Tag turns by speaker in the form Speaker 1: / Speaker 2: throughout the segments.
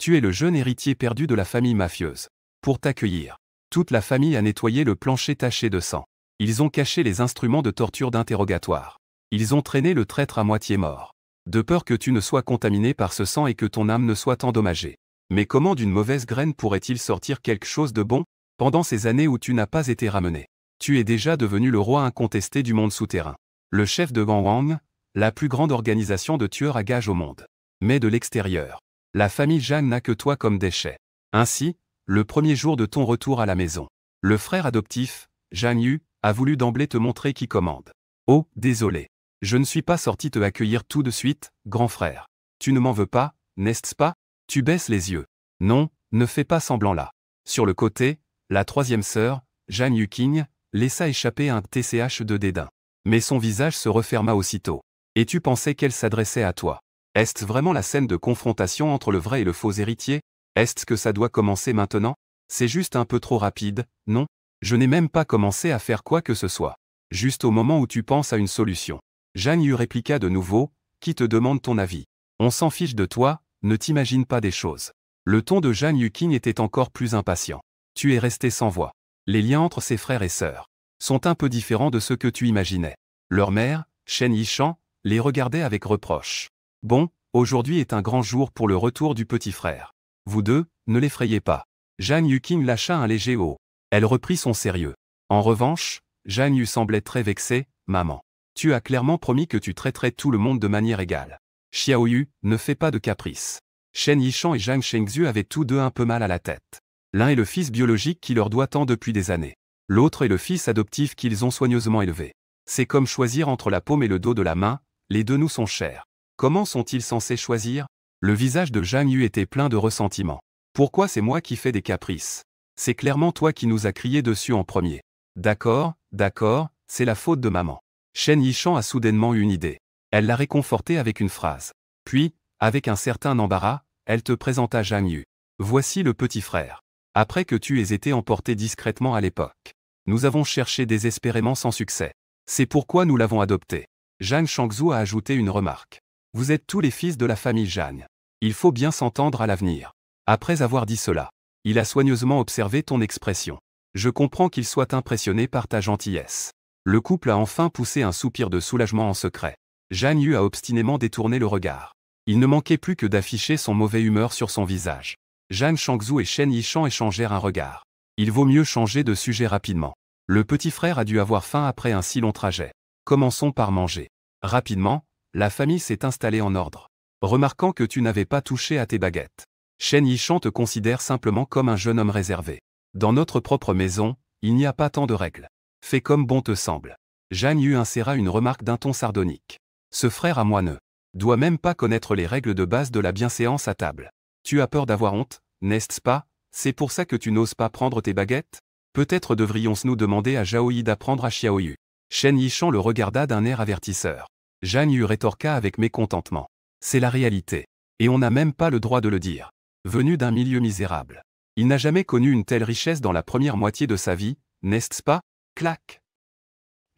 Speaker 1: Tu es le jeune héritier perdu de la famille mafieuse. Pour t'accueillir, toute la famille a nettoyé le plancher taché de sang. Ils ont caché les instruments de torture d'interrogatoire. Ils ont traîné le traître à moitié mort. De peur que tu ne sois contaminé par ce sang et que ton âme ne soit endommagée. Mais comment d'une mauvaise graine pourrait-il sortir quelque chose de bon? Pendant ces années où tu n'as pas été ramené, tu es déjà devenu le roi incontesté du monde souterrain. Le chef de Gangwang, la plus grande organisation de tueurs à gages au monde. Mais de l'extérieur, la famille Zhang n'a que toi comme déchet. Ainsi, le premier jour de ton retour à la maison, le frère adoptif, Zhang Yu, a voulu d'emblée te montrer qui commande. Oh, désolé. Je ne suis pas sorti te accueillir tout de suite, grand frère. Tu ne m'en veux pas, n'est-ce pas? Tu baisses les yeux. Non, ne fais pas semblant là. Sur le côté, la troisième sœur, Zhang Yuqing, laissa échapper un TCH de dédain. Mais son visage se referma aussitôt. Et tu pensais qu'elle s'adressait à toi. Est-ce vraiment la scène de confrontation entre le vrai et le faux héritier? Est-ce que ça doit commencer maintenant? C'est juste un peu trop rapide, non? Je n'ai même pas commencé à faire quoi que ce soit. Juste au moment où tu penses à une solution. Zhang Yu répliqua de nouveau, qui te demande ton avis? On s'en fiche de toi, ne t'imagine pas des choses. Le ton de Zhang Yuqing était encore plus impatient. Tu es resté sans voix. Les liens entre ses frères et sœurs sont un peu différents de ce que tu imaginais. Leur mère, Shen Yishan, les regardait avec reproche. Bon, aujourd'hui est un grand jour pour le retour du petit frère. Vous deux, ne l'effrayez pas. Zhang Yuqing lâcha un léger haut. Elle reprit son sérieux. En revanche, Zhang Yu semblait très vexé. Maman, tu as clairement promis que tu traiterais tout le monde de manière égale. Xiaoyu, ne fais pas de caprices. Shen Yishan et Zhang Shengzhu avaient tous deux un peu mal à la tête. L'un est le fils biologique qui leur doit tant depuis des années. L'autre est le fils adoptif qu'ils ont soigneusement élevé. C'est comme choisir entre la paume et le dos de la main, les deux nous sont chers. Comment sont-ils censés choisir? Le visage de Zhang Yu était plein de ressentiment. Pourquoi c'est moi qui fais des caprices? C'est clairement toi qui nous as crié dessus en premier. D'accord, c'est la faute de maman. Shen Yishan a soudainement eu une idée. Elle l'a réconforté avec une phrase. Puis, avec un certain embarras, elle te présenta Zhang Yu. Voici le petit frère. Après que tu aies été emporté discrètement à l'époque, nous avons cherché désespérément sans succès. C'est pourquoi nous l'avons adopté. Zhang Shangzhu a ajouté une remarque. Vous êtes tous les fils de la famille Zhang. Il faut bien s'entendre à l'avenir. Après avoir dit cela, il a soigneusement observé ton expression. Je comprends qu'il soit impressionné par ta gentillesse. Le couple a enfin poussé un soupir de soulagement en secret. Zhang Yu a obstinément détourné le regard. Il ne manquait plus que d'afficher son mauvais humeur sur son visage. Zhang Shangzhu et Shen Yishan échangèrent un regard. Il vaut mieux changer de sujet rapidement. Le petit frère a dû avoir faim après un si long trajet. Commençons par manger. Rapidement, la famille s'est installée en ordre. Remarquant que tu n'avais pas touché à tes baguettes. Shen Yishan te considère simplement comme un jeune homme réservé. Dans notre propre maison, il n'y a pas tant de règles. Fais comme bon te semble. Zhang Yu inséra une remarque d'un ton sardonique. Ce frère à moi ne doit même pas connaître les règles de base de la bienséance à table. Tu as peur d'avoir honte, n'est-ce pas? C'est pour ça que tu n'oses pas prendre tes baguettes? Peut-être devrions-nous demander à Zhao Yi d'apprendre à Xiaoyu. Shen Yishan le regarda d'un air avertisseur. Zhang Yu rétorqua avec mécontentement. C'est la réalité. Et on n'a même pas le droit de le dire. Venu d'un milieu misérable. Il n'a jamais connu une telle richesse dans la première moitié de sa vie, n'est-ce pas? Clac.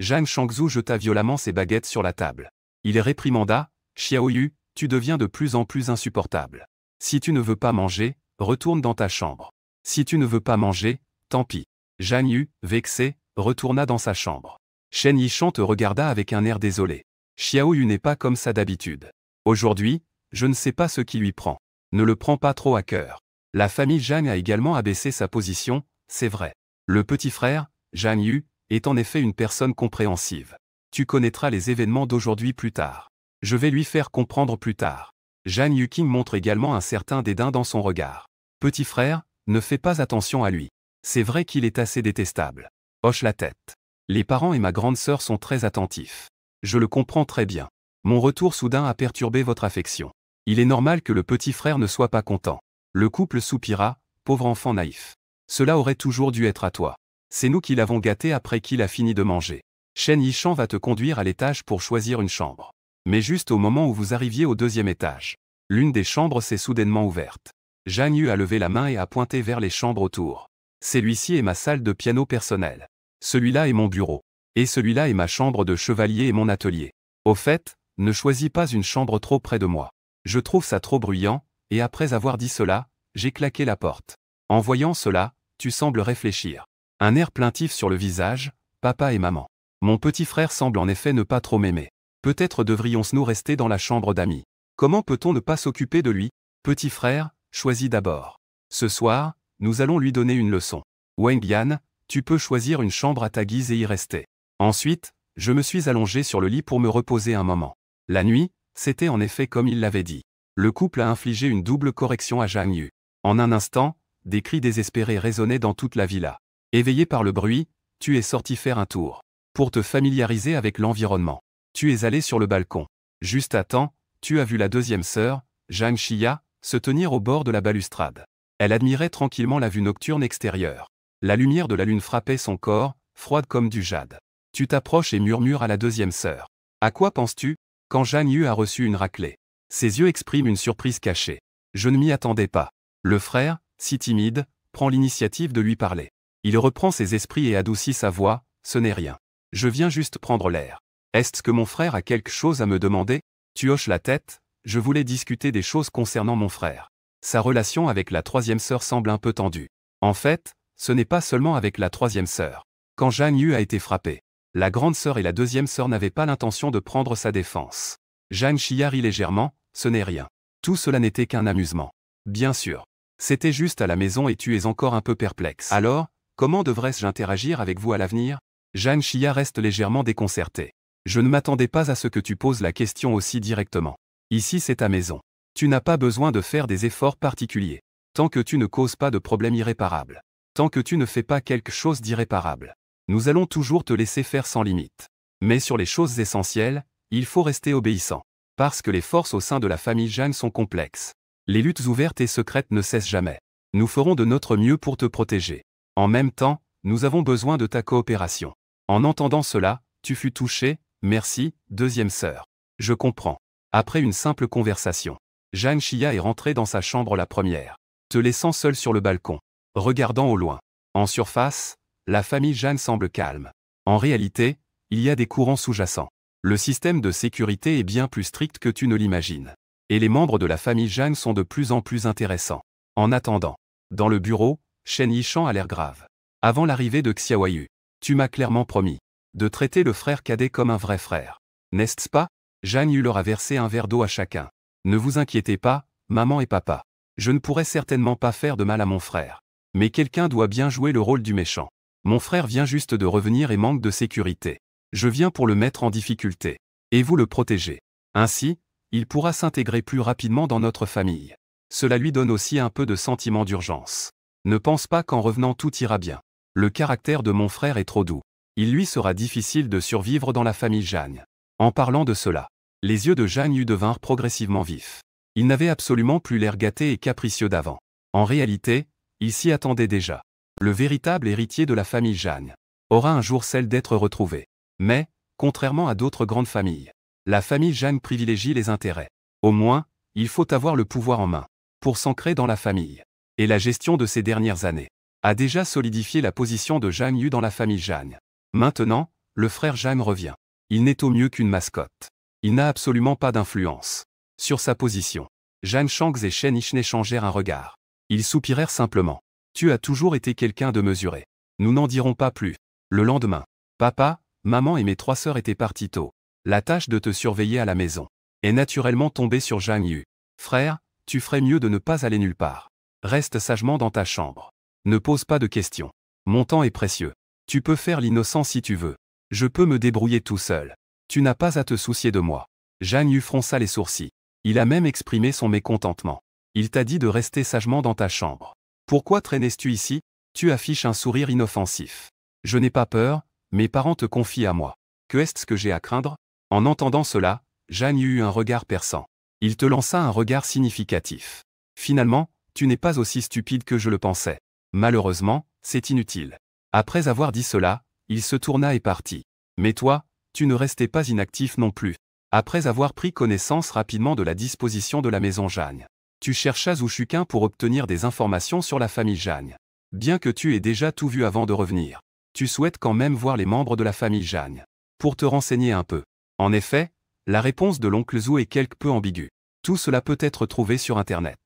Speaker 1: Zhang Shangzhu jeta violemment ses baguettes sur la table. Il réprimanda. Xiaoyu, tu deviens de plus en plus insupportable. Si tu ne veux pas manger, retourne dans ta chambre. Si tu ne veux pas manger, tant pis. Zhang Yu, vexé, retourna dans sa chambre. Shen Yishan te regarda avec un air désolé. Xiaoyu n'est pas comme ça d'habitude. Aujourd'hui, je ne sais pas ce qui lui prend. Ne le prends pas trop à cœur. La famille Zhang a également abaissé sa position, c'est vrai. Le petit frère, Zhang Yu, est en effet une personne compréhensive. Tu connaîtras les événements d'aujourd'hui plus tard. Je vais lui faire comprendre plus tard. Zhang Yuqing montre également un certain dédain dans son regard. Petit frère, ne fais pas attention à lui. C'est vrai qu'il est assez détestable. Hoche la tête. Les parents et ma grande sœur sont très attentifs. Je le comprends très bien. Mon retour soudain a perturbé votre affection. Il est normal que le petit frère ne soit pas content. Le couple soupira, pauvre enfant naïf. Cela aurait toujours dû être à toi. C'est nous qui l'avons gâté après qu'il a fini de manger. Shen Yishan va te conduire à l'étage pour choisir une chambre. Mais juste au moment où vous arriviez au deuxième étage, l'une des chambres s'est soudainement ouverte. Zhang Yu a levé la main et a pointé vers les chambres autour. Celui-ci est ma salle de piano personnelle. Celui-là est mon bureau. Et celui-là est ma chambre de chevalier et mon atelier. Au fait, ne choisis pas une chambre trop près de moi. Je trouve ça trop bruyant, et après avoir dit cela, j'ai claqué la porte. En voyant cela, tu sembles réfléchir. Un air plaintif sur le visage, papa et maman. Mon petit frère semble en effet ne pas trop m'aimer. Peut-être devrions-nous rester dans la chambre d'amis. Comment peut-on ne pas s'occuper de lui? Petit frère, choisis d'abord. Ce soir, nous allons lui donner une leçon. Wang Yan, tu peux choisir une chambre à ta guise et y rester. Ensuite, je me suis allongé sur le lit pour me reposer un moment. La nuit, c'était en effet comme il l'avait dit. Le couple a infligé une double correction à Zhang Yu. En un instant, des cris désespérés résonnaient dans toute la villa. Éveillé par le bruit, tu es sorti faire un tour. Pour te familiariser avec l'environnement. Tu es allé sur le balcon. Juste à temps, tu as vu la deuxième sœur, Zhang Xia, se tenir au bord de la balustrade. Elle admirait tranquillement la vue nocturne extérieure. La lumière de la lune frappait son corps, froide comme du jade. Tu t'approches et murmures à la deuxième sœur. À quoi penses-tu? Quand Zhang Yu a reçu une raclée. Ses yeux expriment une surprise cachée. Je ne m'y attendais pas. Le frère, si timide, prend l'initiative de lui parler. Il reprend ses esprits et adoucit sa voix, ce n'est rien. Je viens juste prendre l'air. Est-ce que mon frère a quelque chose à me demander? Tu hoches la tête, je voulais discuter des choses concernant mon frère. Sa relation avec la troisième sœur semble un peu tendue. En fait, ce n'est pas seulement avec la troisième sœur. Quand Zhang Yu a été frappé, la grande sœur et la deuxième sœur n'avaient pas l'intention de prendre sa défense. Zhang Xia rit légèrement, ce n'est rien. Tout cela n'était qu'un amusement. Bien sûr. C'était juste à la maison et tu es encore un peu perplexe. Alors, comment devrais-je interagir avec vous à l'avenir? Zhang Xia reste légèrement déconcerté. Je ne m'attendais pas à ce que tu poses la question aussi directement. Ici c'est ta maison. Tu n'as pas besoin de faire des efforts particuliers. Tant que tu ne causes pas de problème irréparable. Tant que tu ne fais pas quelque chose d'irréparable. Nous allons toujours te laisser faire sans limite. Mais sur les choses essentielles, il faut rester obéissant. Parce que les forces au sein de la famille Zhang sont complexes. Les luttes ouvertes et secrètes ne cessent jamais. Nous ferons de notre mieux pour te protéger. En même temps, nous avons besoin de ta coopération. En entendant cela, tu fus touché, merci, deuxième sœur. Je comprends. Après une simple conversation, Zhang Xia est rentrée dans sa chambre la première, te laissant seule sur le balcon, regardant au loin. En surface, la famille Zhang semble calme. En réalité, il y a des courants sous-jacents. Le système de sécurité est bien plus strict que tu ne l'imagines. Et les membres de la famille Zhang sont de plus en plus intéressants. En attendant, dans le bureau, Shen Yishan a l'air grave. Avant l'arrivée de Xiaoyu, tu m'as clairement promis de traiter le frère cadet comme un vrai frère. N'est-ce pas? Zhang Yu leur a versé un verre d'eau à chacun. Ne vous inquiétez pas, maman et papa. Je ne pourrai certainement pas faire de mal à mon frère. Mais quelqu'un doit bien jouer le rôle du méchant. Mon frère vient juste de revenir et manque de sécurité. Je viens pour le mettre en difficulté. Et vous le protéger. Ainsi, il pourra s'intégrer plus rapidement dans notre famille. Cela lui donne aussi un peu de sentiment d'urgence. Ne pense pas qu'en revenant tout ira bien. Le caractère de mon frère est trop doux. Il lui sera difficile de survivre dans la famille Zhang. En parlant de cela, les yeux de Zhang Yu devinrent progressivement vifs. Il n'avait absolument plus l'air gâté et capricieux d'avant. En réalité, il s'y attendait déjà. Le véritable héritier de la famille Zhang aura un jour celle d'être retrouvé. Mais, contrairement à d'autres grandes familles, la famille Zhang privilégie les intérêts. Au moins, il faut avoir le pouvoir en main pour s'ancrer dans la famille. Et la gestion de ces dernières années a déjà solidifié la position de Zhang Yu dans la famille Zhang. Maintenant, le frère Zhang revient. Il n'est au mieux qu'une mascotte. Il n'a absolument pas d'influence sur sa position. Zhang Shangs et Shen Yishan échangèrent un regard. Ils soupirèrent simplement. Tu as toujours été quelqu'un de mesuré. Nous n'en dirons pas plus. Le lendemain, papa, maman et mes trois sœurs étaient partis tôt. La tâche de te surveiller à la maison est naturellement tombée sur Zhang Yu. Frère, tu ferais mieux de ne pas aller nulle part. Reste sagement dans ta chambre. Ne pose pas de questions. Mon temps est précieux. Tu peux faire l'innocent si tu veux. Je peux me débrouiller tout seul. Tu n'as pas à te soucier de moi. Zhang Yu fronça les sourcils. Il a même exprimé son mécontentement. Il t'a dit de rester sagement dans ta chambre. Pourquoi traînes-tu ici? Tu affiches un sourire inoffensif. Je n'ai pas peur, mes parents te confient à moi. Que est-ce que j'ai à craindre? En entendant cela, Zhang Yu eut un regard perçant. Il te lança un regard significatif. Finalement, tu n'es pas aussi stupide que je le pensais. Malheureusement, c'est inutile. Après avoir dit cela, il se tourna et partit. Mais toi, tu ne restais pas inactif non plus. Après avoir pris connaissance rapidement de la disposition de la maison Zhang, tu cherchas Zhu pour obtenir des informations sur la famille Zhang. Bien que tu aies déjà tout vu avant de revenir, tu souhaites quand même voir les membres de la famille Zhang pour te renseigner un peu. En effet, la réponse de l'oncle Zhu est quelque peu ambiguë. Tout cela peut être trouvé sur Internet.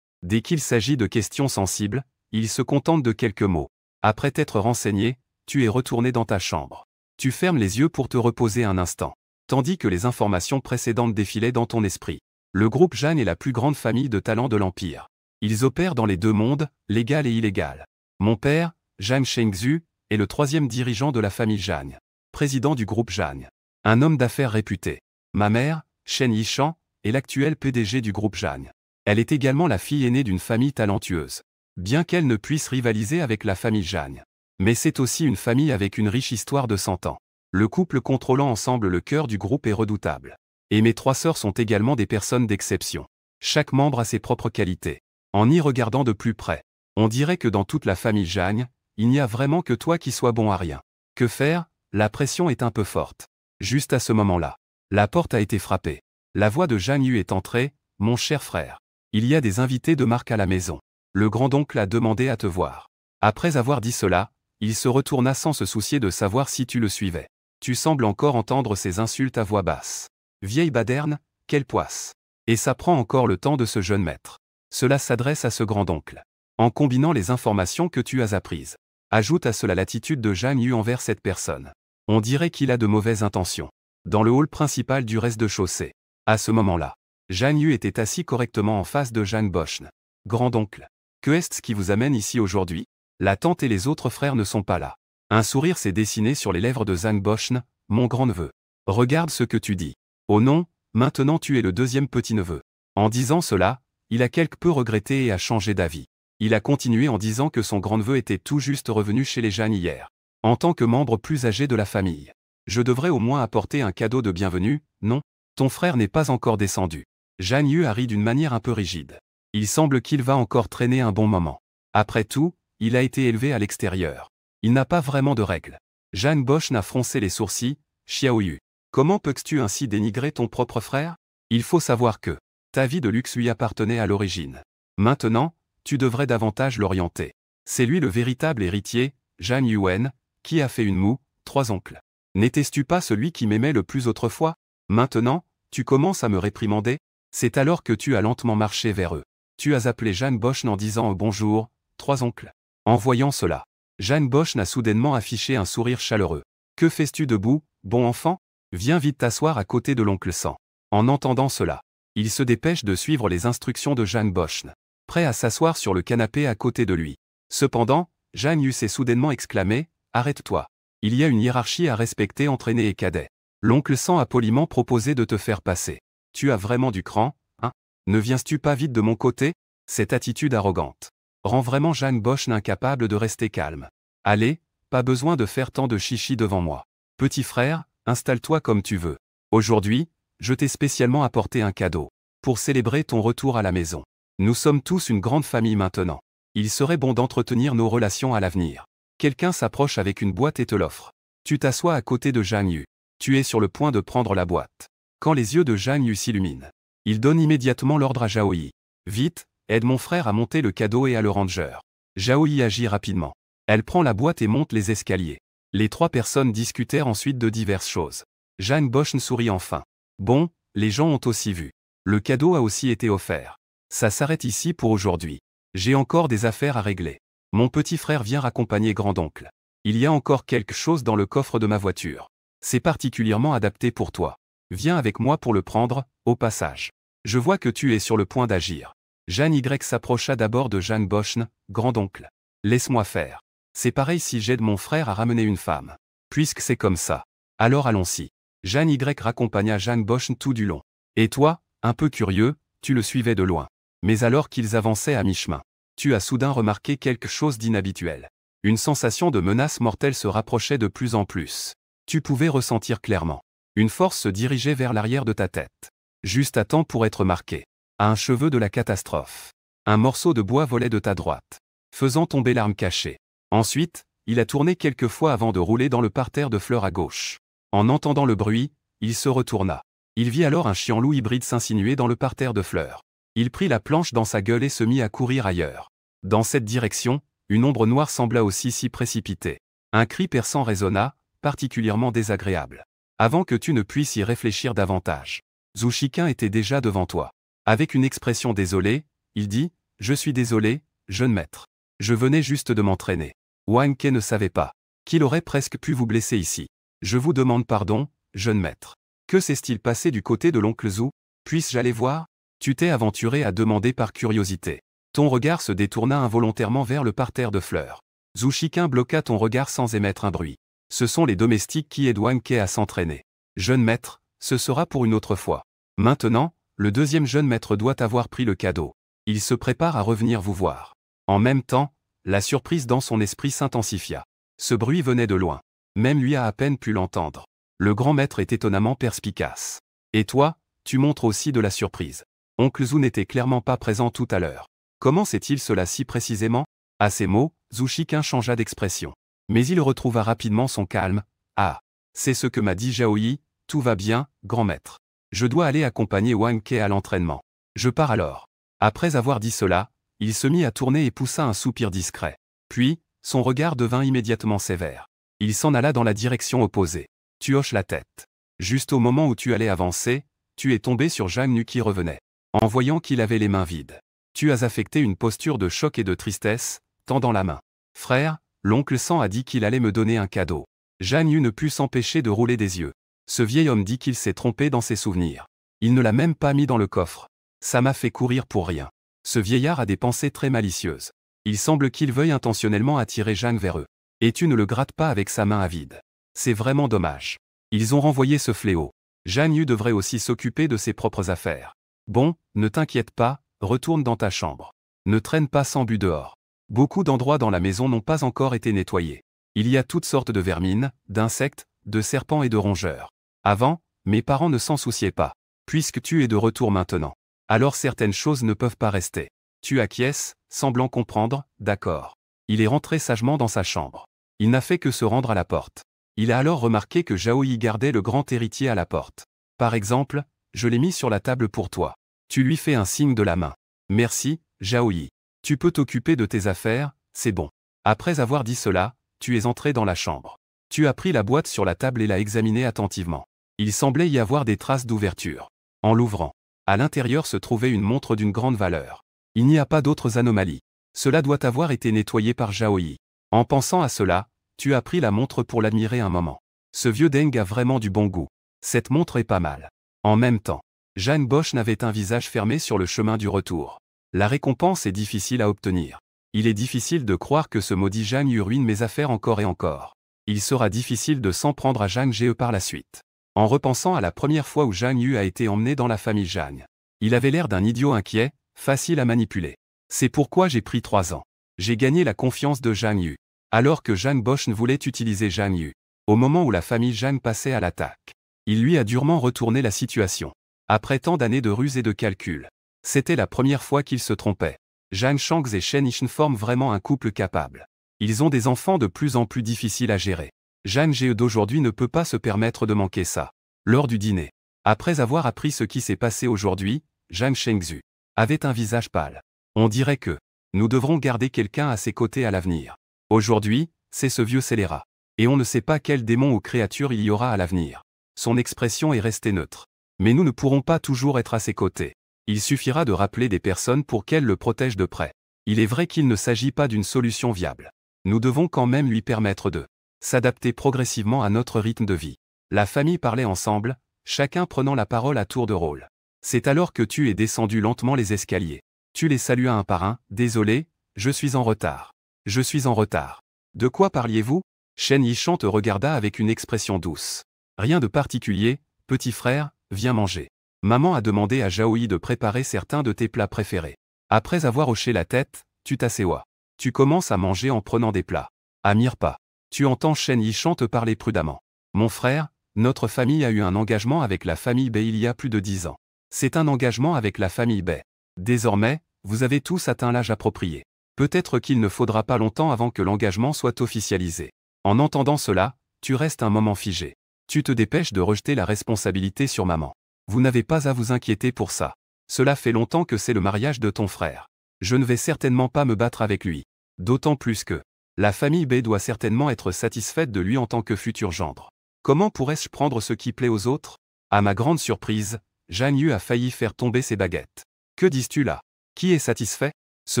Speaker 1: Dès qu'il s'agit de questions sensibles, il se contente de quelques mots. Après t'être renseigné, tu es retourné dans ta chambre. Tu fermes les yeux pour te reposer un instant. Tandis que les informations précédentes défilaient dans ton esprit. Le groupe Jeanne est la plus grande famille de talents de l'Empire. Ils opèrent dans les deux mondes, légal et illégal. Mon père, Zhang Shengzhu, est le troisième dirigeant de la famille Zhang, président du groupe Zhang. Un homme d'affaires réputé. Ma mère, Shen Yishan, est l'actuelle PDG du groupe Zhang. Elle est également la fille aînée d'une famille talentueuse. Bien qu'elle ne puisse rivaliser avec la famille Zhang. Mais c'est aussi une famille avec une riche histoire de 100 ans. Le couple contrôlant ensemble le cœur du groupe est redoutable. Et mes 3 sœurs sont également des personnes d'exception. Chaque membre a ses propres qualités. En y regardant de plus près, on dirait que dans toute la famille Zhang, il n'y a vraiment que toi qui sois bon à rien. Que faire? La pression est un peu forte. Juste à ce moment-là, la porte a été frappée. La voix de Zhang Yu est entrée. Mon cher frère, il y a des invités de marque à la maison. Le grand-oncle a demandé à te voir. Après avoir dit cela, il se retourna sans se soucier de savoir si tu le suivais. Tu sembles encore entendre ces insultes à voix basse. Vieille baderne, quelle poisse. Et ça prend encore le temps de ce jeune maître. Cela s'adresse à ce grand-oncle. En combinant les informations que tu as apprises. Ajoute à cela l'attitude de Zhang Yu envers cette personne. On dirait qu'il a de mauvaises intentions. Dans le hall principal du rez-de-chaussée. À ce moment-là, Zhang Yu était assis correctement en face de Zhang Boshn. Grand-oncle. Que est-ce qui vous amène ici aujourd'hui? La tante et les autres frères ne sont pas là. Un sourire s'est dessiné sur les lèvres de Zhang Boshn, mon grand-neveu. Regarde ce que tu dis. Oh non, maintenant tu es le deuxième petit-neveu. En disant cela, il a quelque peu regretté et a changé d'avis. Il a continué en disant que son grand-neveu était tout juste revenu chez les Zhang hier. En tant que membre plus âgé de la famille. Je devrais au moins apporter un cadeau de bienvenue, non? Ton frère n'est pas encore descendu. Zhang Yu a ri d'une manière un peu rigide. Il semble qu'il va encore traîner un bon moment. Après tout, il a été élevé à l'extérieur. Il n'a pas vraiment de règles. Zhang Boshn a froncé les sourcils. Xiaoyu. Comment peux-tu ainsi dénigrer ton propre frère? Il faut savoir que ta vie de luxe lui appartenait à l'origine. Maintenant, tu devrais davantage l'orienter. C'est lui le véritable héritier, Zhang Yuan, qui a fait une moue, 3 oncles. N'étais-tu pas celui qui m'aimait le plus autrefois? Maintenant, tu commences à me réprimander? C'est alors que tu as lentement marché vers eux. Tu as appelé Zhang Boshn en disant bonjour, 3 oncles. En voyant cela, Zhang Boshn a soudainement affiché un sourire chaleureux. Que fais-tu debout, bon enfant? Viens vite t'asseoir à côté de l'oncle San. En entendant cela, il se dépêche de suivre les instructions de Zhang Boshn, prêt à s'asseoir sur le canapé à côté de lui. Cependant, Zhang Yu s'est soudainement exclamé, arrête-toi. Il y a une hiérarchie à respecter entre aînés et cadets. L'oncle San a poliment proposé de te faire passer. Tu as vraiment du cran, hein? Ne viens-tu pas vite de mon côté? Cette attitude arrogante rend vraiment Zhang Boshn incapable de rester calme. Allez, pas besoin de faire tant de chichi devant moi. Petit frère, installe-toi comme tu veux. Aujourd'hui, je t'ai spécialement apporté un cadeau. Pour célébrer ton retour à la maison. Nous sommes tous une grande famille maintenant. Il serait bon d'entretenir nos relations à l'avenir. Quelqu'un s'approche avec une boîte et te l'offre. Tu t'assois à côté de Zhang Yu. Tu es sur le point de prendre la boîte. Quand les yeux de Zhang Yu s'illuminent, il donne immédiatement l'ordre à Zhao Yi. Vite, aide mon frère à monter le cadeau et à le ranger. Zhao Yi agit rapidement. Elle prend la boîte et monte les escaliers. Les 3 personnes discutèrent ensuite de diverses choses. Zhang Boshn sourit enfin. Bon, les gens ont aussi vu. Le cadeau a aussi été offert. Ça s'arrête ici pour aujourd'hui. J'ai encore des affaires à régler. Mon petit frère vient raccompagner grand-oncle. Il y a encore quelque chose dans le coffre de ma voiture. C'est particulièrement adapté pour toi. Viens avec moi pour le prendre, au passage. Je vois que tu es sur le point d'agir. Zhang Y s'approcha d'abord de Zhang Boshn, grand-oncle. Laisse-moi faire. C'est pareil si j'aide mon frère à ramener une femme. Puisque c'est comme ça. Alors allons-y. Zhang Y raccompagna Zhang Boshn tout du long. Et toi, un peu curieux, tu le suivais de loin. Mais alors qu'ils avançaient à mi-chemin, tu as soudain remarqué quelque chose d'inhabituel. Une sensation de menace mortelle se rapprochait de plus en plus. Tu pouvais ressentir clairement. Une force se dirigeait vers l'arrière de ta tête. Juste à temps pour être marqué. À un cheveu de la catastrophe. Un morceau de bois volait de ta droite, faisant tomber l'arme cachée. Ensuite, il a tourné quelques fois avant de rouler dans le parterre de fleurs à gauche. En entendant le bruit, il se retourna. Il vit alors un chien loup hybride s'insinuer dans le parterre de fleurs. Il prit la planche dans sa gueule et se mit à courir ailleurs. Dans cette direction, une ombre noire sembla aussi s'y précipiter. Un cri perçant résonna, particulièrement désagréable. Avant que tu ne puisses y réfléchir davantage, Zhu Shiqin était déjà devant toi. Avec une expression désolée, il dit « Je suis désolé, jeune maître. Je venais juste de m'entraîner. Wang Ke ne savait pas qu'il aurait presque pu vous blesser ici. Je vous demande pardon, jeune maître. Que s'est-il passé du côté de l'oncle Zhu? Puisse-je aller voir? Tu t'es aventuré à demander par curiosité. Ton regard se détourna involontairement vers le parterre de fleurs. Zhu Shiqing bloqua ton regard sans émettre un bruit. Ce sont les domestiques qui aident Wang Ke à s'entraîner. Jeune maître, ce sera pour une autre fois. Maintenant, le deuxième jeune maître doit avoir pris le cadeau. Il se prépare à revenir vous voir. En même temps, la surprise dans son esprit s'intensifia. Ce bruit venait de loin. Même lui a à peine pu l'entendre. Le grand maître est étonnamment perspicace. Et toi, tu montres aussi de la surprise. Oncle Zhu n'était clairement pas présent tout à l'heure. Comment sait-il cela si précisément? À ces mots, Zhu Shiqing changea d'expression. Mais il retrouva rapidement son calme. Ah, c'est ce que m'a dit Zhao Yi, tout va bien, grand maître. Je dois aller accompagner Wang Ke à l'entraînement. Je pars alors. Après avoir dit cela, il se mit à tourner et poussa un soupir discret. Puis, son regard devint immédiatement sévère. Il s'en alla dans la direction opposée. Tu hoches la tête. Juste au moment où tu allais avancer, tu es tombé sur Zhang Nu qui revenait. En voyant qu'il avait les mains vides, tu as affecté une posture de choc et de tristesse, tendant la main. Frère, l'oncle San a dit qu'il allait me donner un cadeau. Zhang Nu ne put s'empêcher de rouler des yeux. Ce vieil homme dit qu'il s'est trompé dans ses souvenirs. Il ne l'a même pas mis dans le coffre. Ça m'a fait courir pour rien. Ce vieillard a des pensées très malicieuses. Il semble qu'il veuille intentionnellement attirer Zhang vers eux. Et tu ne le grattes pas avec sa main avide. C'est vraiment dommage. Ils ont renvoyé ce fléau. Zhang Yu devrait aussi s'occuper de ses propres affaires. Bon, ne t'inquiète pas, retourne dans ta chambre. Ne traîne pas sans but dehors. Beaucoup d'endroits dans la maison n'ont pas encore été nettoyés. Il y a toutes sortes de vermines, d'insectes, de serpents et de rongeurs. Avant, mes parents ne s'en souciaient pas. Puisque tu es de retour maintenant. Alors certaines choses ne peuvent pas rester. Tu acquiesces, semblant comprendre, d'accord. Il est rentré sagement dans sa chambre. Il n'a fait que se rendre à la porte. Il a alors remarqué que Zhao Yi gardait le grand héritier à la porte. Par exemple, je l'ai mis sur la table pour toi. Tu lui fais un signe de la main. Merci, Zhao Yi. Tu peux t'occuper de tes affaires, c'est bon. Après avoir dit cela, tu es entré dans la chambre. Tu as pris la boîte sur la table et l'as examinée attentivement. Il semblait y avoir des traces d'ouverture. En l'ouvrant, à l'intérieur se trouvait une montre d'une grande valeur. Il n'y a pas d'autres anomalies. Cela doit avoir été nettoyé par Zhao Yi. En pensant à cela, tu as pris la montre pour l'admirer un moment. Ce vieux Deng a vraiment du bon goût. Cette montre est pas mal. En même temps, Jeanne Bosch n'avait un visage fermé sur le chemin du retour. La récompense est difficile à obtenir. Il est difficile de croire que ce maudit Zhang Yu ruine mes affaires encore et encore. Il sera difficile de s'en prendre à Zhang Ge par la suite. En repensant à la première fois où Zhang Yu a été emmené dans la famille Zhang, il avait l'air d'un idiot inquiet, facile à manipuler. C'est pourquoi j'ai pris 3 ans. J'ai gagné la confiance de Zhang Yu. Alors que Zhang Bosch voulait utiliser Zhang Yu. Au moment où la famille Zhang passait à l'attaque, il lui a durement retourné la situation. Après tant d'années de ruse et de calcul, c'était la première fois qu'il se trompait. Zhang Shangs et Shen Yishen forment vraiment un couple capable. Ils ont des enfants de plus en plus difficiles à gérer. Zhang Ge d'aujourd'hui ne peut pas se permettre de manquer ça. Lors du dîner, après avoir appris ce qui s'est passé aujourd'hui, Zhang Shengzhu avait un visage pâle. On dirait que nous devrons garder quelqu'un à ses côtés à l'avenir. Aujourd'hui, c'est ce vieux scélérat. Et on ne sait pas quel démon ou créature il y aura à l'avenir. Son expression est restée neutre. Mais nous ne pourrons pas toujours être à ses côtés. Il suffira de rappeler des personnes pour qu'elles le protègent de près. Il est vrai qu'il ne s'agit pas d'une solution viable. Nous devons quand même lui permettre de s'adapter progressivement à notre rythme de vie. La famille parlait ensemble, chacun prenant la parole à tour de rôle. C'est alors que tu es descendu lentement les escaliers. Tu les saluas un par un. Désolé, je suis en retard. Je suis en retard. De quoi parliez-vous? Shen Yishan te regarda avec une expression douce. Rien de particulier, petit frère, viens manger. Maman a demandé à Zhao Yi de préparer certains de tes plats préférés. Après avoir hoché la tête, tu t'asseois. Tu commences à manger en prenant des plats. Amir pas. Tu entends Shen Yishan te parler prudemment. Mon frère, notre famille a eu un engagement avec la famille Bei il y a plus de 10 ans. C'est un engagement avec la famille Bei. Désormais, vous avez tous atteint l'âge approprié. Peut-être qu'il ne faudra pas longtemps avant que l'engagement soit officialisé. En entendant cela, tu restes un moment figé. Tu te dépêches de rejeter la responsabilité sur maman. Vous n'avez pas à vous inquiéter pour ça. Cela fait longtemps que c'est le mariage de ton frère. Je ne vais certainement pas me battre avec lui. D'autant plus que la famille Bei doit certainement être satisfaite de lui en tant que futur gendre. Comment pourrais-je prendre ce qui plaît aux autres? À ma grande surprise, Zhang Yu a failli faire tomber ses baguettes. Que dis-tu là? Qui est satisfait? Ce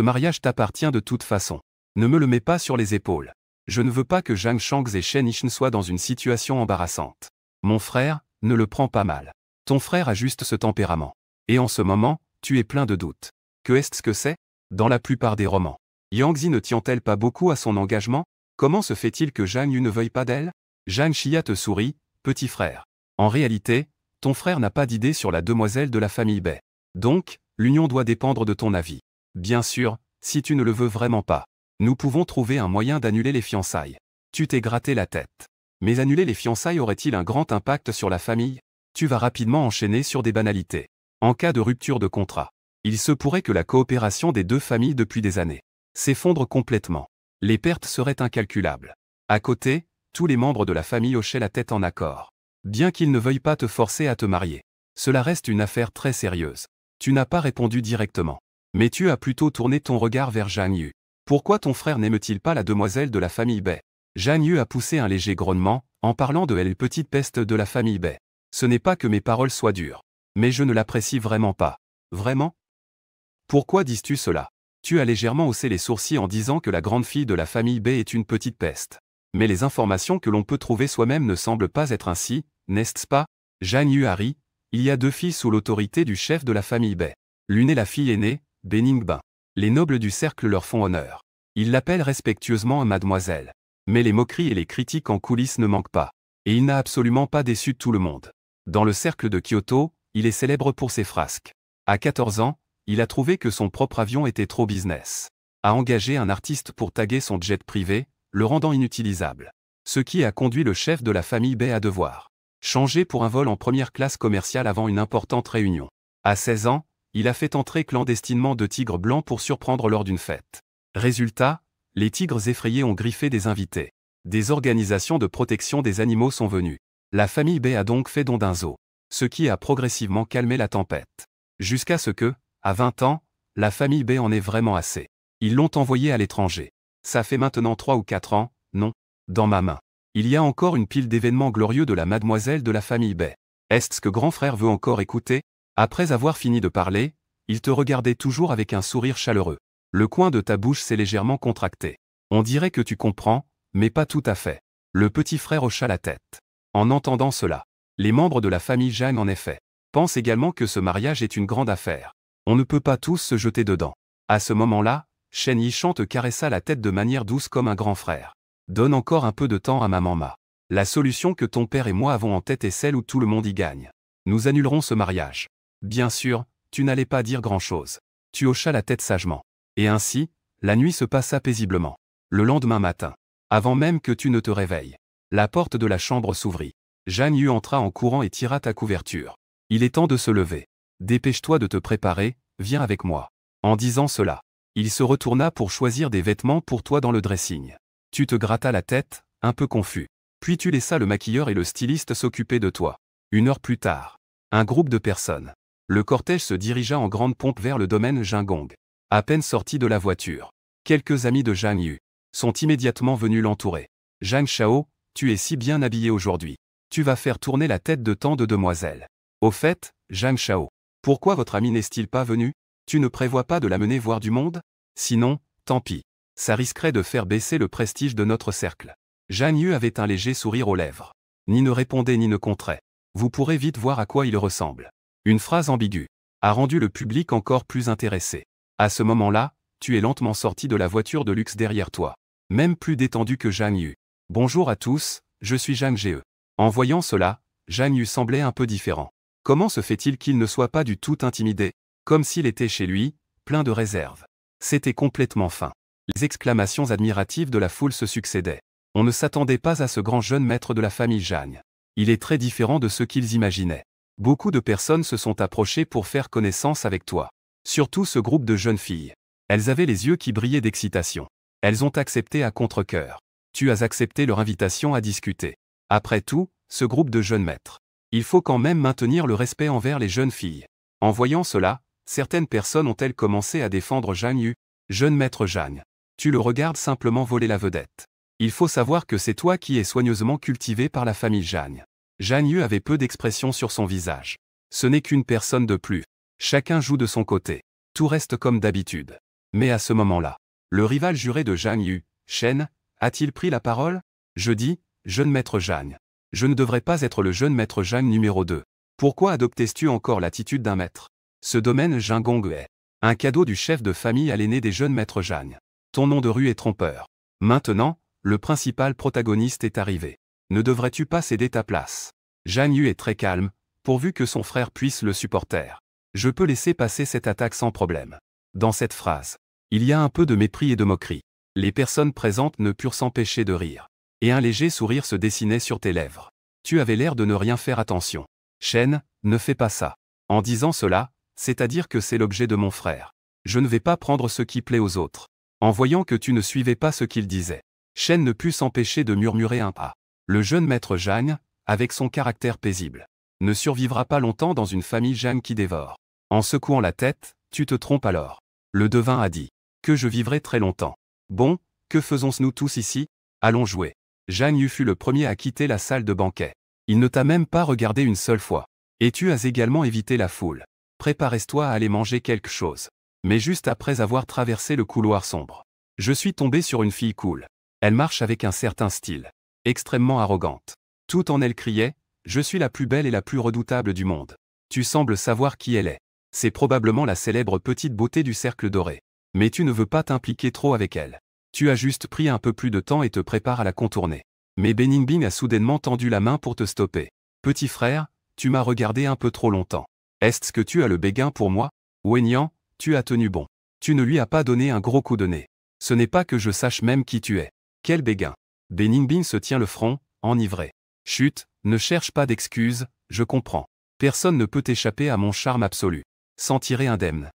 Speaker 1: mariage t'appartient de toute façon. Ne me le mets pas sur les épaules. Je ne veux pas que Zhang Shangs et Shen Yishen soient dans une situation embarrassante. Mon frère, ne le prends pas mal. Ton frère a juste ce tempérament. Et en ce moment, tu es plein de doutes. Que est-ce que c'est? Dans la plupart des romans, Yang Zi ne tient-elle pas beaucoup à son engagement? Comment se fait-il que Zhang Yu ne veuille pas d'elle? Zhang Xia te sourit, petit frère. En réalité, ton frère n'a pas d'idée sur la demoiselle de la famille Bai. Donc, l'union doit dépendre de ton avis. Bien sûr, si tu ne le veux vraiment pas, nous pouvons trouver un moyen d'annuler les fiançailles. Tu t'es gratté la tête. Mais annuler les fiançailles aurait-il un grand impact sur la famille? Tu vas rapidement enchaîner sur des banalités. En cas de rupture de contrat, il se pourrait que la coopération des deux familles depuis des années s'effondre complètement. Les pertes seraient incalculables. À côté, tous les membres de la famille hochaient la tête en accord. Bien qu'ils ne veuillent pas te forcer à te marier, cela reste une affaire très sérieuse. Tu n'as pas répondu directement. Mais tu as plutôt tourné ton regard vers Zhang Yu. Pourquoi ton frère n'aime-t-il pas la demoiselle de la famille Bai? Zhang Yu a poussé un léger grognement, en parlant de elle petite peste de la famille Bai. Ce n'est pas que mes paroles soient dures. Mais je ne l'apprécie vraiment pas. Vraiment? Pourquoi dis-tu cela? Tu as légèrement haussé les sourcils en disant que la grande fille de la famille Bai est une petite peste. Mais les informations que l'on peut trouver soi-même ne semblent pas être ainsi, n'est-ce pas? Zhang Yu a ri. Il y a deux filles sous l'autorité du chef de la famille Bai. L'une est la fille aînée, Bai Ningbin. Les nobles du cercle leur font honneur. Ils l'appellent respectueusement mademoiselle. Mais les moqueries et les critiques en coulisses ne manquent pas. Et il n'a absolument pas déçu tout le monde. Dans le cercle de Kyoto, il est célèbre pour ses frasques. À 14 ans, il a trouvé que son propre avion était trop business. A engagé un artiste pour taguer son jet privé, le rendant inutilisable. Ce qui a conduit le chef de la famille Bai à devoir changer pour un vol en première classe commerciale avant une importante réunion. À 16 ans, il a fait entrer clandestinement 2 tigres blancs pour surprendre lors d'une fête. Résultat, les tigres effrayés ont griffé des invités. Des organisations de protection des animaux sont venues. La famille Bai a donc fait don d'un zoo, ce qui a progressivement calmé la tempête. Jusqu'à ce que, à 20 ans, la famille Bai en ait vraiment assez. Ils l'ont envoyé à l'étranger. Ça fait maintenant 3 ou 4 ans, non? Dans ma main. Il y a encore une pile d'événements glorieux de la mademoiselle de la famille Bai. Est-ce que grand frère veut encore écouter? Après avoir fini de parler, il te regardait toujours avec un sourire chaleureux. Le coin de ta bouche s'est légèrement contracté. On dirait que tu comprends, mais pas tout à fait. Le petit frère hocha la tête. En entendant cela, les membres de la famille Zhang en effet pensent également que ce mariage est une grande affaire. On ne peut pas tous se jeter dedans. À ce moment-là, Shen Yishan te caressa la tête de manière douce comme un grand frère. Donne encore un peu de temps à maman Ma. La solution que ton père et moi avons en tête est celle où tout le monde y gagne. Nous annulerons ce mariage. Bien sûr, tu n'allais pas dire grand-chose. Tu hochas la tête sagement. Et ainsi, la nuit se passa paisiblement. Le lendemain matin, avant même que tu ne te réveilles, la porte de la chambre s'ouvrit. Zhang Yu entra en courant et tira ta couverture. Il est temps de se lever. Dépêche-toi de te préparer, viens avec moi. En disant cela, il se retourna pour choisir des vêtements pour toi dans le dressing. Tu te grattas la tête, un peu confus. Puis tu laissas le maquilleur et le styliste s'occuper de toi. 1 heure plus tard, un groupe de personnes. Le cortège se dirigea en grande pompe vers le domaine Jingong. À peine sorti de la voiture, quelques amis de Zhang Yu sont immédiatement venus l'entourer. Zhang Shao, tu es si bien habillé aujourd'hui. Tu vas faire tourner la tête de tant de demoiselles. Au fait, Zhang Shao, pourquoi votre ami n'est-il pas venu? Tu ne prévois pas de la mener voir du monde? Sinon, tant pis. Ça risquerait de faire baisser le prestige de notre cercle. Zhang Yu avait un léger sourire aux lèvres. Ni ne répondait ni ne contrait. Vous pourrez vite voir à quoi il ressemble. Une phrase ambiguë a rendu le public encore plus intéressé. À ce moment-là, tu es lentement sorti de la voiture de luxe derrière toi. Même plus détendu que Zhang Yu. Bonjour à tous, je suis Zhang Ge. En voyant cela, Zhang Yu semblait un peu différent. Comment se fait-il qu'il ne soit pas du tout intimidé? Comme s'il était chez lui, plein de réserve. C'était complètement fin. Les exclamations admiratives de la foule se succédaient. On ne s'attendait pas à ce grand jeune maître de la famille Zhang. Il est très différent de ce qu'ils imaginaient. Beaucoup de personnes se sont approchées pour faire connaissance avec toi. Surtout ce groupe de jeunes filles. Elles avaient les yeux qui brillaient d'excitation. Elles ont accepté à contre-cœur. Tu as accepté leur invitation à discuter. Après tout, ce groupe de jeunes maîtres. Il faut quand même maintenir le respect envers les jeunes filles. En voyant cela, certaines personnes ont-elles commencé à défendre Zhang Yu. Jeune maître Zhang. Tu le regardes simplement voler la vedette. Il faut savoir que c'est toi qui es soigneusement cultivé par la famille Zhang. Zhang Yu avait peu d'expression sur son visage. Ce n'est qu'une personne de plus. Chacun joue de son côté. Tout reste comme d'habitude. Mais à ce moment-là, le rival juré de Zhang Yu, Shen, a-t-il pris la parole? Je dis, jeune maître Zhang. Je ne devrais pas être le jeune maître Zhang numéro 2. Pourquoi adoptes-tu encore l'attitude d'un maître? Ce domaine Jingong est un cadeau du chef de famille à l'aîné des jeunes maîtres Zhang. Ton nom de rue est trompeur. Maintenant, le principal protagoniste est arrivé. Ne devrais-tu pas céder ta place? Zhang Yu est très calme, pourvu que son frère puisse le supporter. Je peux laisser passer cette attaque sans problème. Dans cette phrase, il y a un peu de mépris et de moquerie. Les personnes présentes ne purent s'empêcher de rire. Et un léger sourire se dessinait sur tes lèvres. Tu avais l'air de ne rien faire attention. Shen, ne fais pas ça. En disant cela, c'est-à-dire que c'est l'objet de mon frère. Je ne vais pas prendre ce qui plaît aux autres. En voyant que tu ne suivais pas ce qu'il disait, Shen ne put s'empêcher de murmurer un pas. Le jeune maître Zhang, avec son caractère paisible, ne survivra pas longtemps dans une famille Zhang qui dévore. En secouant la tête, tu te trompes alors. Le devin a dit que je vivrai très longtemps. Bon, que faisons-nous tous ici? Allons jouer. Zhang Yu fut le premier à quitter la salle de banquet. Il ne t'a même pas regardé une seule fois. Et tu as également évité la foule. Prépare-toi à aller manger quelque chose. Mais juste après avoir traversé le couloir sombre, je suis tombé sur une fille cool. Elle marche avec un certain style. Extrêmement arrogante. Tout en elle criait « Je suis la plus belle et la plus redoutable du monde. » Tu sembles savoir qui elle est. C'est probablement la célèbre petite beauté du cercle doré. Mais tu ne veux pas t'impliquer trop avec elle. Tu as juste pris un peu plus de temps et te prépares à la contourner. Mais Beningbing a soudainement tendu la main pour te stopper. Petit frère, tu m'as regardé un peu trop longtemps. Est-ce que tu as le béguin pour moi? Wenyan, tu as tenu bon. Tu ne lui as pas donné un gros coup de nez. Ce n'est pas que je sache même qui tu es. Quel béguin. Beningbing se tient le front, enivré. Chut, ne cherche pas d'excuses, je comprends. Personne ne peut échapper à mon charme absolu. S'en tirer indemne.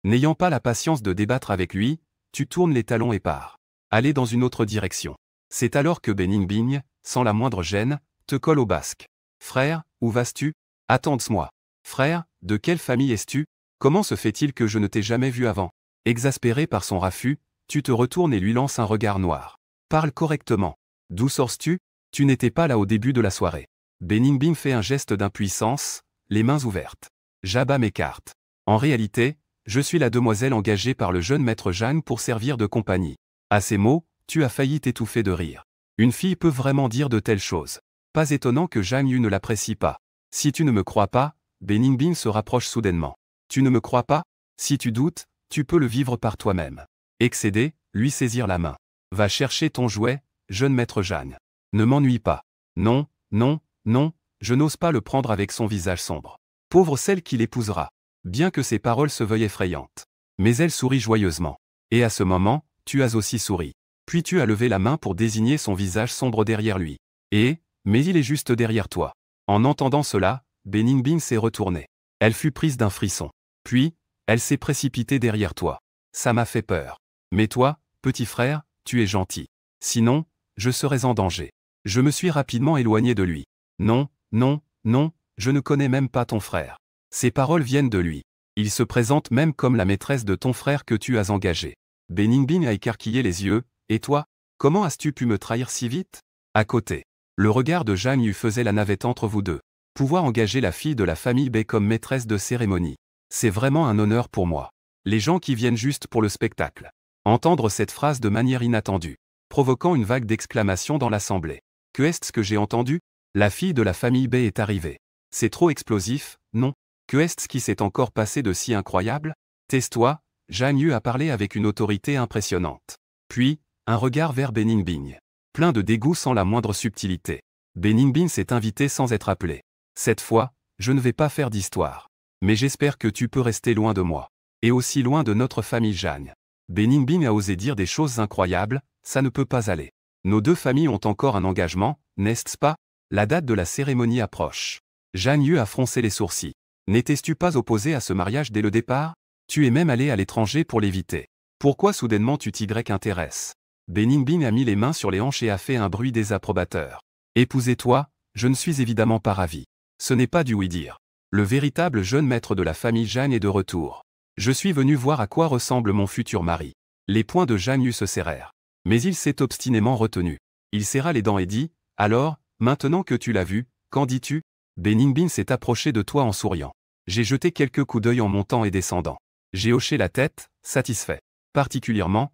Speaker 1: N'ayant pas la patience de débattre avec lui, tu tournes les talons et pars. Aller dans une autre direction. C'est alors que Beningbing, sans la moindre gêne, te colle au basque. Frère, où vas-tu? Attends-moi. Frère, de quelle famille es-tu? Comment se fait-il que je ne t'ai jamais vu avant? Exaspéré par son raffut, tu te retournes et lui lances un regard noir. Parle correctement. D'où sors-tu? Tu n'étais pas là au début de la soirée. Beningbing fait un geste d'impuissance, les mains ouvertes. J'abats mes cartes. En réalité, je suis la demoiselle engagée par le jeune maître Zhang pour servir de compagnie. À ces mots, tu as failli t'étouffer de rire. Une fille peut vraiment dire de telles choses. Pas étonnant que Zhang Yu ne l'apprécie pas. Si tu ne me crois pas, Beningbing se rapproche soudainement. Tu ne me crois pas? Si tu doutes, tu peux le vivre par toi-même. Excédé, lui saisir la main. Va chercher ton jouet, jeune maître Zhang. Ne m'ennuie pas. Non, non, non, je n'ose pas le prendre avec son visage sombre. Pauvre celle qui l'épousera. Bien que ses paroles se veuillent effrayantes. Mais elle sourit joyeusement. Et à ce moment, tu as aussi souri. Puis tu as levé la main pour désigner son visage sombre derrière lui. Mais il est juste derrière toi. En entendant cela, Beningbing s'est retournée. Elle fut prise d'un frisson. Puis, elle s'est précipitée derrière toi. Ça m'a fait peur. Mais toi, petit frère, tu es gentil. Sinon, je serais en danger. Je me suis rapidement éloigné de lui. Non, non, non, je ne connais même pas ton frère. Ces paroles viennent de lui. Il se présente même comme la maîtresse de ton frère que tu as engagé. Beningbing a écarquillé les yeux. Et toi, comment as-tu pu me trahir si vite? À côté. Le regard de Zhang Yu faisait la navette entre vous deux. Pouvoir engager la fille de la famille Bei comme maîtresse de cérémonie. C'est vraiment un honneur pour moi. Les gens qui viennent juste pour le spectacle. Entendre cette phrase de manière inattendue, provoquant une vague d'exclamations dans l'assemblée. Que est-ce que j'ai entendu? La fille de la famille Bei est arrivée. C'est trop explosif, non? Que est-ce qui s'est encore passé de si incroyable? Tais-toi, Zhang Yu a parlé avec une autorité impressionnante. Puis, un regard vers Beningbing. Plein de dégoût sans la moindre subtilité. Beningbing s'est invité sans être appelé. Cette fois, je ne vais pas faire d'histoire. Mais j'espère que tu peux rester loin de moi. Et aussi loin de notre famille Zhang. Beningbing a osé dire des choses incroyables, ça ne peut pas aller. Nos deux familles ont encore un engagement, n'est-ce pas? La date de la cérémonie approche. Zhang Yu a froncé les sourcils. N'étais-tu pas opposé à ce mariage dès le départ? Tu es même allé à l'étranger pour l'éviter. Pourquoi soudainement tu t'y intéresses? Beningbing a mis les mains sur les hanches et a fait un bruit désapprobateur. Épousez-toi, je ne suis évidemment pas ravi. Ce n'est pas du oui-dire. Le véritable jeune maître de la famille Zhang est de retour. Je suis venu voir à quoi ressemble mon futur mari. Les poings de Zhang Yu se serrèrent. Mais il s'est obstinément retenu. Il serra les dents et dit, alors, maintenant que tu l'as vu, qu'en dis-tu? Beningbing s'est approché de toi en souriant. J'ai jeté quelques coups d'œil en montant et descendant. J'ai hoché la tête, satisfait. Particulièrement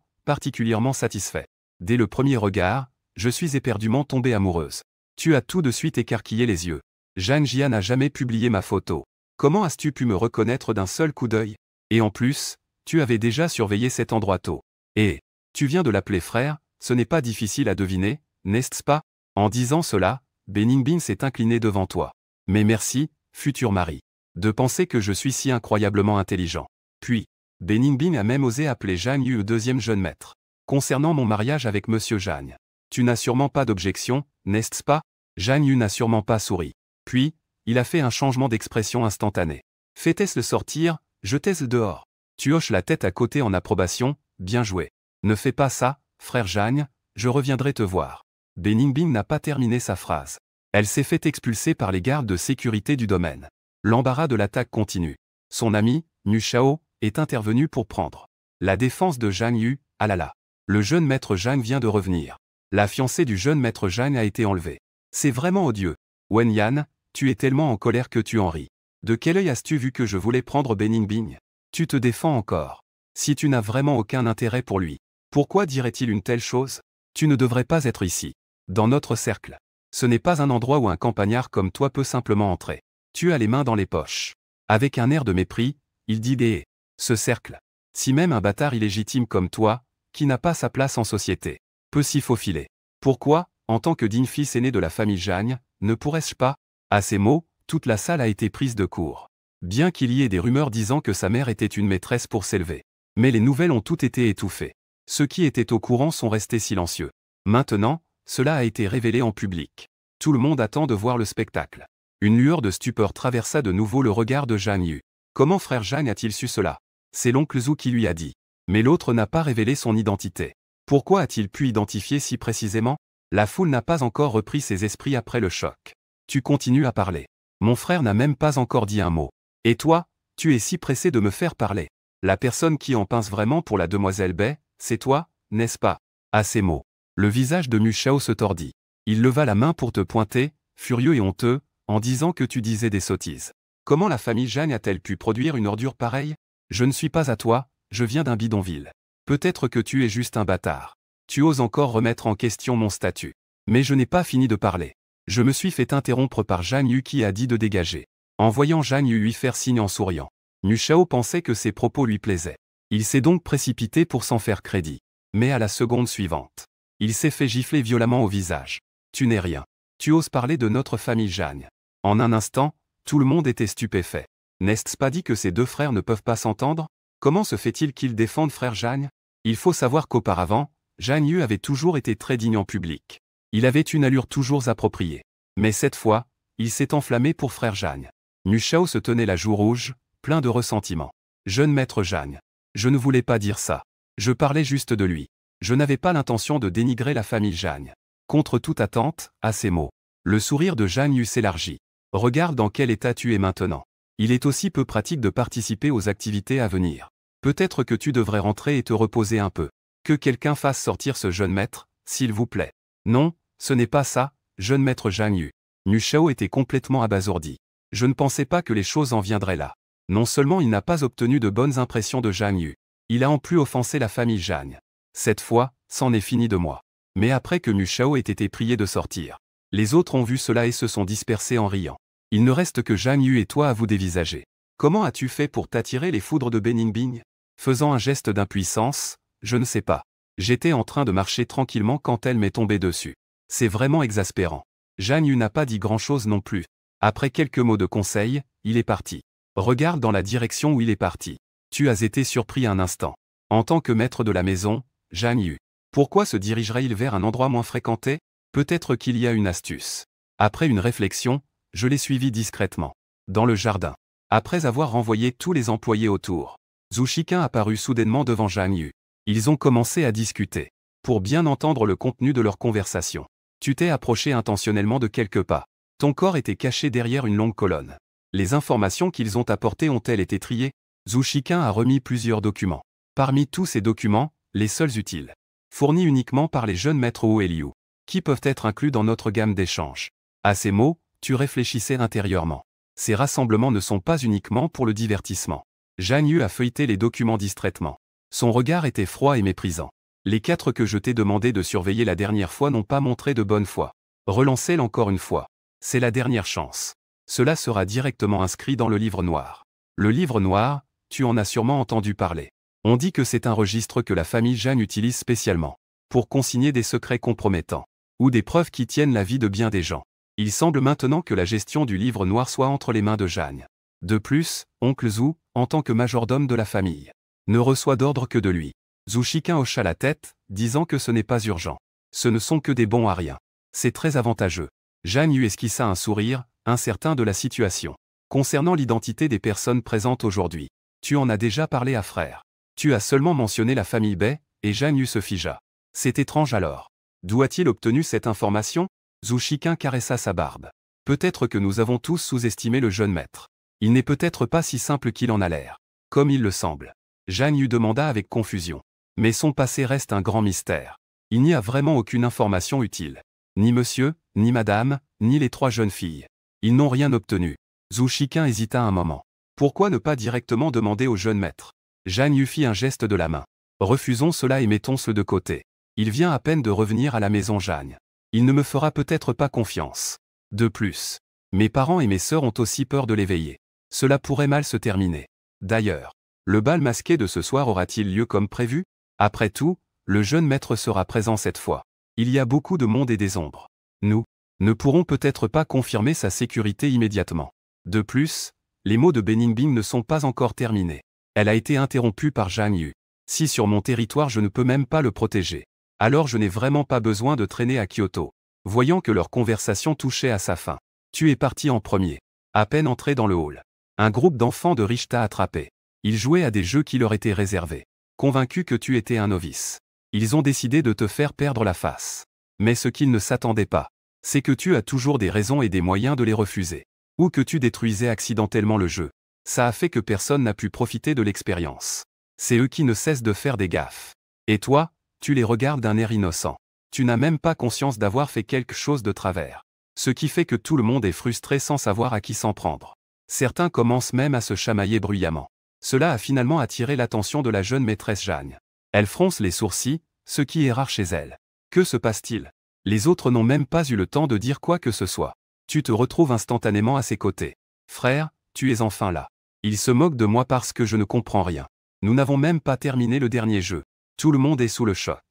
Speaker 1: satisfait. Dès le premier regard, je suis éperdument tombée amoureuse. Tu as tout de suite écarquillé les yeux. Jane Jia n'a jamais publié ma photo. Comment as-tu pu me reconnaître d'un seul coup d'œil? Et en plus, tu avais déjà surveillé cet endroit tôt. Et tu viens de l'appeler frère, ce n'est pas difficile à deviner, n'est-ce pas? En disant cela, Beningbing s'est incliné devant toi. Mais merci, futur mari, de penser que je suis si incroyablement intelligent. Puis, Beningbing a même osé appeler Jane Yu le deuxième jeune maître. Concernant mon mariage avec Monsieur Jane, tu n'as sûrement pas d'objection, n'est-ce pas? Jane Yu n'a sûrement pas souri. Puis, il a fait un changement d'expression instantané. Fais-t-ce le sortir, jetez-le dehors. Tu hoches la tête à côté en approbation, bien joué. Ne fais pas ça, frère Jane, je reviendrai te voir. Beningbing n'a pas terminé sa phrase. Elle s'est fait expulser par les gardes de sécurité du domaine. L'embarras de l'attaque continue. Son ami, Nu Shao, est intervenu pour prendre la défense de Jane Yu. Ah là là. Le jeune maître Jane vient de revenir. La fiancée du jeune maître Jane a été enlevée. C'est vraiment odieux. Wen Yan, tu es tellement en colère que tu en ris. De quel œil as-tu vu que je voulais prendre Beningbing? Tu te défends encore. Si tu n'as vraiment aucun intérêt pour lui, pourquoi dirait-il une telle chose? Tu ne devrais pas être ici. Dans notre cercle. Ce n'est pas un endroit où un campagnard comme toi peut simplement entrer. Tu as les mains dans les poches. Avec un air de mépris, il dit ce cercle. Si même un bâtard illégitime comme toi, qui n'a pas sa place en société, peut s'y faufiler. Pourquoi, en tant que digne fils aîné de la famille Jane, ne pourrais-je pas? À ces mots, toute la salle a été prise de court. Bien qu'il y ait des rumeurs disant que sa mère était une maîtresse pour s'élever. Mais les nouvelles ont toutes été étouffées. Ceux qui étaient au courant sont restés silencieux. Maintenant, cela a été révélé en public. Tout le monde attend de voir le spectacle. Une lueur de stupeur traversa de nouveau le regard de Jane Yu. Comment frère Jane a-t-il su cela? C'est l'oncle Zhu qui lui a dit. Mais l'autre n'a pas révélé son identité. Pourquoi a-t-il pu identifier si précisément? La foule n'a pas encore repris ses esprits après le choc. Tu continues à parler. Mon frère n'a même pas encore dit un mot. Et toi, tu es si pressé de me faire parler. La personne qui en pince vraiment pour la demoiselle Bai, c'est toi, n'est-ce pas? À ces mots, le visage de Mu Shao se tordit. Il leva la main pour te pointer, furieux et honteux, en disant que tu disais des sottises. Comment la famille Jane a-t-elle pu produire une ordure pareille? Je ne suis pas à toi, je viens d'un bidonville. Peut-être que tu es juste un bâtard. Tu oses encore remettre en question mon statut. Mais je n'ai pas fini de parler. Je me suis fait interrompre par Jane Yu qui a dit de dégager. En voyant Jane Yu lui faire signe en souriant, Nu Shao pensait que ses propos lui plaisaient. Il s'est donc précipité pour s'en faire crédit. Mais à la seconde suivante, il s'est fait gifler violemment au visage. Tu n'es rien. Tu oses parler de notre famille Jane. En un instant, tout le monde était stupéfait. N'est-ce pas dit que ces deux frères ne peuvent pas s'entendre? Comment se fait-il qu'ils défendent frère Jane? Il faut savoir qu'auparavant, Jane Yu avait toujours été très digne en public. Il avait une allure toujours appropriée. Mais cette fois, il s'est enflammé pour frère Jane. Nu Shao se tenait la joue rouge, plein de ressentiment. Jeune maître Jane. Je ne voulais pas dire ça. Je parlais juste de lui. Je n'avais pas l'intention de dénigrer la famille Jane. Contre toute attente, à ces mots, le sourire de Jane Yu s'élargit. Regarde dans quel état tu es maintenant. Il est aussi peu pratique de participer aux activités à venir. Peut-être que tu devrais rentrer et te reposer un peu. Que quelqu'un fasse sortir ce jeune maître, s'il vous plaît. Non, ce n'est pas ça, jeune maître Jane Yu. Nu Shao était complètement abasourdi. Je ne pensais pas que les choses en viendraient là. Non seulement il n'a pas obtenu de bonnes impressions de Jane Yu, il a en plus offensé la famille Jane. Cette fois, c'en est fini de moi. Mais après que Nu Shao ait été prié de sortir, les autres ont vu cela et se sont dispersés en riant. Il ne reste que Jane Yu et toi à vous dévisager. Comment as-tu fait pour t'attirer les foudres de Beningbing? Faisant un geste d'impuissance, je ne sais pas. J'étais en train de marcher tranquillement quand elle m'est tombée dessus. C'est vraiment exaspérant. Jane Yu n'a pas dit grand-chose non plus. Après quelques mots de conseil, il est parti. Regarde dans la direction où il est parti. Tu as été surpris un instant. En tant que maître de la maison, Jane Yu. Pourquoi se dirigerait-il vers un endroit moins fréquenté? Peut-être qu'il y a une astuce. Après une réflexion, je l'ai suivi discrètement. Dans le jardin. Après avoir renvoyé tous les employés autour, Zhu Shiqin apparut soudainement devant Jane Yu. Ils ont commencé à discuter. Pour bien entendre le contenu de leur conversation, tu t'es approché intentionnellement de quelques pas. Ton corps était caché derrière une longue colonne. Les informations qu'ils ont apportées ont-elles été triées? Zhu Shiqin a remis plusieurs documents. Parmi tous ces documents, les seuls utiles, fournis uniquement par les jeunes maîtres Hou et Liu, qui peuvent être inclus dans notre gamme d'échanges. À ces mots, tu réfléchissais intérieurement. Ces rassemblements ne sont pas uniquement pour le divertissement. Jane Yu a feuilleté les documents distraitement. Son regard était froid et méprisant. Les 4 que je t'ai demandé de surveiller la dernière fois n'ont pas montré de bonne foi. Relancez-le encore une fois. C'est la dernière chance. Cela sera directement inscrit dans le livre noir. Le livre noir, tu en as sûrement entendu parler. On dit que c'est un registre que la famille Jeanne utilise spécialement pour consigner des secrets compromettants ou des preuves qui tiennent la vie de bien des gens. Il semble maintenant que la gestion du livre noir soit entre les mains de Jeanne. De plus, oncle Zhou, en tant que majordome de la famille, ne reçoit d'ordre que de lui. Zhou Shiqun hocha la tête, disant que ce n'est pas urgent. Ce ne sont que des bons à rien. C'est très avantageux. Jeanne Yu esquissa un sourire, incertain de la situation. Concernant l'identité des personnes présentes aujourd'hui, tu en as déjà parlé à frère. Tu as seulement mentionné la famille Bai, et Jeanne Yu se figea. C'est étrange alors. D'où a-t-il obtenu cette information? Zhou Shiqun caressa sa barbe. Peut-être que nous avons tous sous-estimé le jeune maître. Il n'est peut-être pas si simple qu'il en a l'air. Comme il le semble. Jeanne Yu demanda avec confusion. Mais son passé reste un grand mystère. Il n'y a vraiment aucune information utile. Ni monsieur, ni madame, ni les 3 jeunes filles. Ils n'ont rien obtenu. Zhou Shiqun hésita un moment. Pourquoi ne pas directement demander au jeune maître? Jeanne Yu fit un geste de la main. Refusons cela et mettons-le de côté. Il vient à peine de revenir à la maison Jeanne. Il ne me fera peut-être pas confiance. De plus, mes parents et mes sœurs ont aussi peur de l'éveiller. Cela pourrait mal se terminer. D'ailleurs, le bal masqué de ce soir aura-t-il lieu comme prévu? Après tout, le jeune maître sera présent cette fois. Il y a beaucoup de monde et des ombres. Nous ne pourrons peut-être pas confirmer sa sécurité immédiatement. De plus, les mots de Beningbing ne sont pas encore terminés. Elle a été interrompue par Jeanne Yu. Si sur mon territoire je ne peux même pas le protéger, alors je n'ai vraiment pas besoin de traîner à Kyoto. Voyant que leur conversation touchait à sa fin, tu es parti en premier. À peine entré dans le hall, un groupe d'enfants de riches t'a attrapé. Ils jouaient à des jeux qui leur étaient réservés. Convaincus que tu étais un novice, ils ont décidé de te faire perdre la face. Mais ce qu'ils ne s'attendaient pas, c'est que tu as toujours des raisons et des moyens de les refuser. Ou que tu détruisais accidentellement le jeu. Ça a fait que personne n'a pu profiter de l'expérience. C'est eux qui ne cessent de faire des gaffes. Et toi, tu les regardes d'un air innocent. Tu n'as même pas conscience d'avoir fait quelque chose de travers. Ce qui fait que tout le monde est frustré sans savoir à qui s'en prendre. Certains commencent même à se chamailler bruyamment. Cela a finalement attiré l'attention de la jeune maîtresse Jeanne. Elle fronce les sourcils, ce qui est rare chez elle. Que se passe-t-il? Les autres n'ont même pas eu le temps de dire quoi que ce soit. Tu te retrouves instantanément à ses côtés. Frère, tu es enfin là. Il se moque de moi parce que je ne comprends rien. Nous n'avons même pas terminé le dernier jeu. Tout le monde est sous le choc.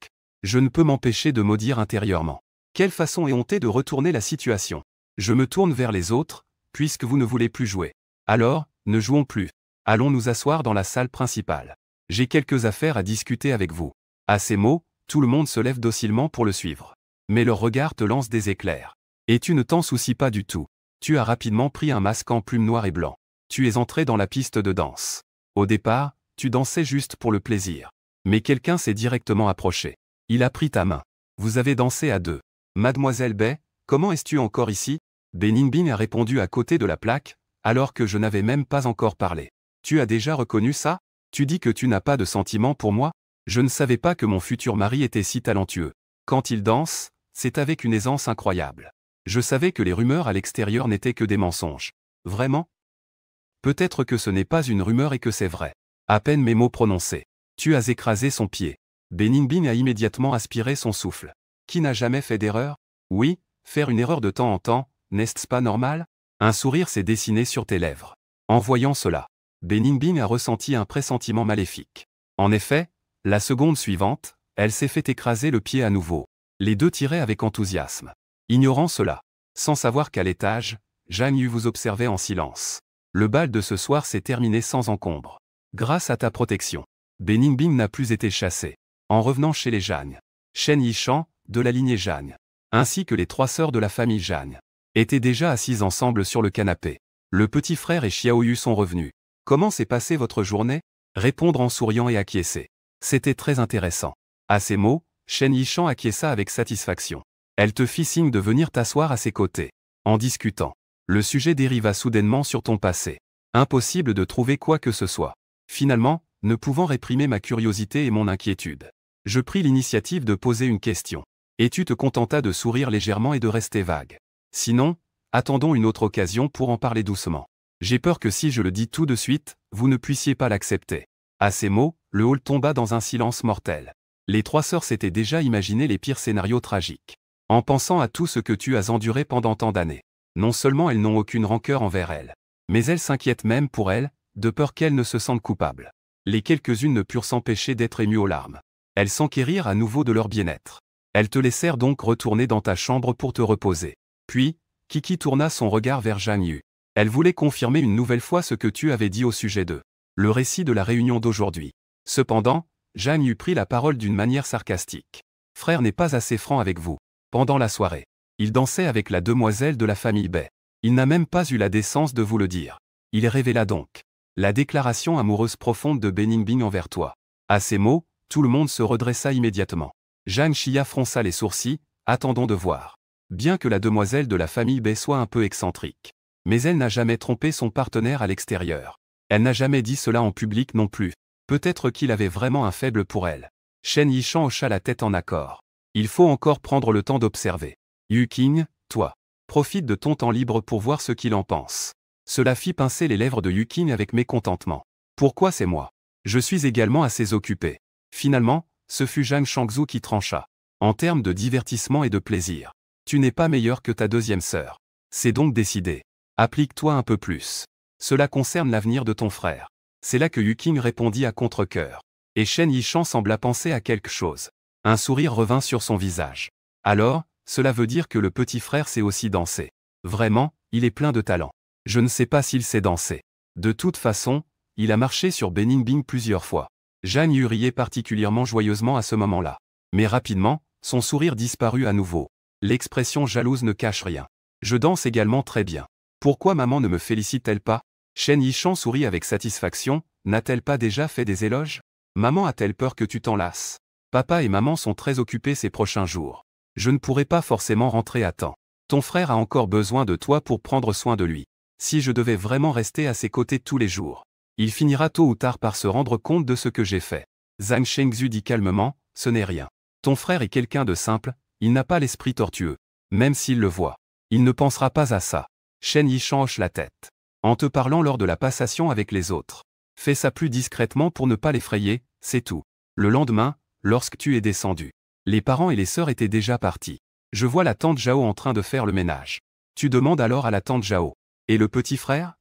Speaker 1: Je ne peux m'empêcher de maudire intérieurement. Quelle façon éhontée de retourner la situation. Je me tourne vers les autres, puisque vous ne voulez plus jouer. Alors, ne jouons plus. Allons nous asseoir dans la salle principale. J'ai quelques affaires à discuter avec vous. À ces mots, tout le monde se lève docilement pour le suivre. Mais leur regard te lance des éclairs. Et tu ne t'en soucies pas du tout. Tu as rapidement pris un masque en plume noir et blanc. Tu es entré dans la piste de danse. Au départ, tu dansais juste pour le plaisir. Mais quelqu'un s'est directement approché. Il a pris ta main. Vous avez dansé à 2. Mademoiselle Bai, comment es-tu encore ici? Beningbing a répondu à côté de la plaque, alors que je n'avais même pas encore parlé. Tu as déjà reconnu ça? Tu dis que tu n'as pas de sentiments pour moi? Je ne savais pas que mon futur mari était si talentueux. Quand il danse, c'est avec une aisance incroyable. Je savais que les rumeurs à l'extérieur n'étaient que des mensonges. Vraiment? Peut-être que ce n'est pas une rumeur et que c'est vrai. À peine mes mots prononcés. Tu as écrasé son pied. Beningbing a immédiatement aspiré son souffle. Qui n'a jamais fait d'erreur? Oui, faire une erreur de temps en temps, n'est-ce pas normal? Un sourire s'est dessiné sur tes lèvres. En voyant cela, Beningbing a ressenti un pressentiment maléfique. En effet, la seconde suivante, elle s'est fait écraser le pied à nouveau. Les deux tiraient avec enthousiasme. Ignorant cela, sans savoir qu'à l'étage, Jeanne Yu vous observait en silence. Le bal de ce soir s'est terminé sans encombre. Grâce à ta protection, Beningbing n'a plus été chassé. En revenant chez les Jeanne, Shen Yishan, de la lignée Jeanne, ainsi que les 3 sœurs de la famille Jeanne, étaient déjà assises ensemble sur le canapé. Le petit frère et Xiaoyu sont revenus. Comment s'est passée votre journée? Répondre en souriant et acquiescer. C'était très intéressant. À ces mots, Shen Yishan acquiesça avec satisfaction. Elle te fit signe de venir t'asseoir à ses côtés. En discutant, le sujet dériva soudainement sur ton passé. Impossible de trouver quoi que ce soit. Finalement, ne pouvant réprimer ma curiosité et mon inquiétude, je pris l'initiative de poser une question. Et tu te contentas de sourire légèrement et de rester vague. Sinon, attendons une autre occasion pour en parler doucement. J'ai peur que si je le dis tout de suite, vous ne puissiez pas l'accepter. À ces mots, le hall tomba dans un silence mortel. Les trois sœurs s'étaient déjà imaginé les pires scénarios tragiques. En pensant à tout ce que tu as enduré pendant tant d'années. Non seulement elles n'ont aucune rancœur envers elle, mais elles s'inquiètent même pour elle, de peur qu'elle ne se sente coupable. Les quelques-unes ne purent s'empêcher d'être émues aux larmes. Elles s'enquérirent à nouveau de leur bien-être. Elles te laissèrent donc retourner dans ta chambre pour te reposer. Puis, Kiki tourna son regard vers Zhang Yu. Elle voulait confirmer une nouvelle fois ce que tu avais dit au sujet d'eux. Le récit de la réunion d'aujourd'hui. Cependant, Zhang Yu prit la parole d'une manière sarcastique. Frère n'est pas assez franc avec vous. Pendant la soirée, il dansait avec la demoiselle de la famille Bai. Il n'a même pas eu la décence de vous le dire. Il révéla donc la déclaration amoureuse profonde de Beningbing envers toi. À ces mots, tout le monde se redressa immédiatement. Zhang Xia fronça les sourcils, attendons de voir. Bien que la demoiselle de la famille Bai soit un peu excentrique. Mais elle n'a jamais trompé son partenaire à l'extérieur. Elle n'a jamais dit cela en public non plus. Peut-être qu'il avait vraiment un faible pour elle. Shen Yishan hocha la tête en accord. Il faut encore prendre le temps d'observer. Yu Qing, toi, profite de ton temps libre pour voir ce qu'il en pense. Cela fit pincer les lèvres de Yu Qing avec mécontentement. Pourquoi c'est moi? Je suis également assez occupé. Finalement, ce fut Zhang Shangzhu qui trancha. En termes de divertissement et de plaisir, tu n'es pas meilleur que ta deuxième sœur. C'est donc décidé. Applique-toi un peu plus. Cela concerne l'avenir de ton frère. C'est là que Yu Qing répondit à contre-cœur. Et Shen Yishan sembla penser à quelque chose. Un sourire revint sur son visage. Alors, cela veut dire que le petit frère sait aussi danser. Vraiment, il est plein de talent. Je ne sais pas s'il sait danser. De toute façon, il a marché sur Beningbing plusieurs fois. Zhang Yu riait particulièrement joyeusement à ce moment-là. Mais rapidement, son sourire disparut à nouveau. L'expression jalouse ne cache rien. Je danse également très bien. Pourquoi maman ne me félicite-t-elle pas? Shen Yishan sourit avec satisfaction, n'a-t-elle pas déjà fait des éloges? Maman a-t-elle peur que tu t'en lasses? Papa et maman sont très occupés ces prochains jours. Je ne pourrai pas forcément rentrer à temps. Ton frère a encore besoin de toi pour prendre soin de lui. Si je devais vraiment rester à ses côtés tous les jours, il finira tôt ou tard par se rendre compte de ce que j'ai fait. Zhang Shengzhu dit calmement, ce n'est rien. Ton frère est quelqu'un de simple, il n'a pas l'esprit tortueux. Même s'il le voit, il ne pensera pas à ça. Shen Yishan hoche la tête. En te parlant lors de la passation avec les autres. Fais ça plus discrètement pour ne pas l'effrayer, c'est tout. Le lendemain, lorsque tu es descendu, les parents et les sœurs étaient déjà partis. Je vois la tante Zhao en train de faire le ménage. Tu demandes alors à la tante Zhao. Et le petit frère?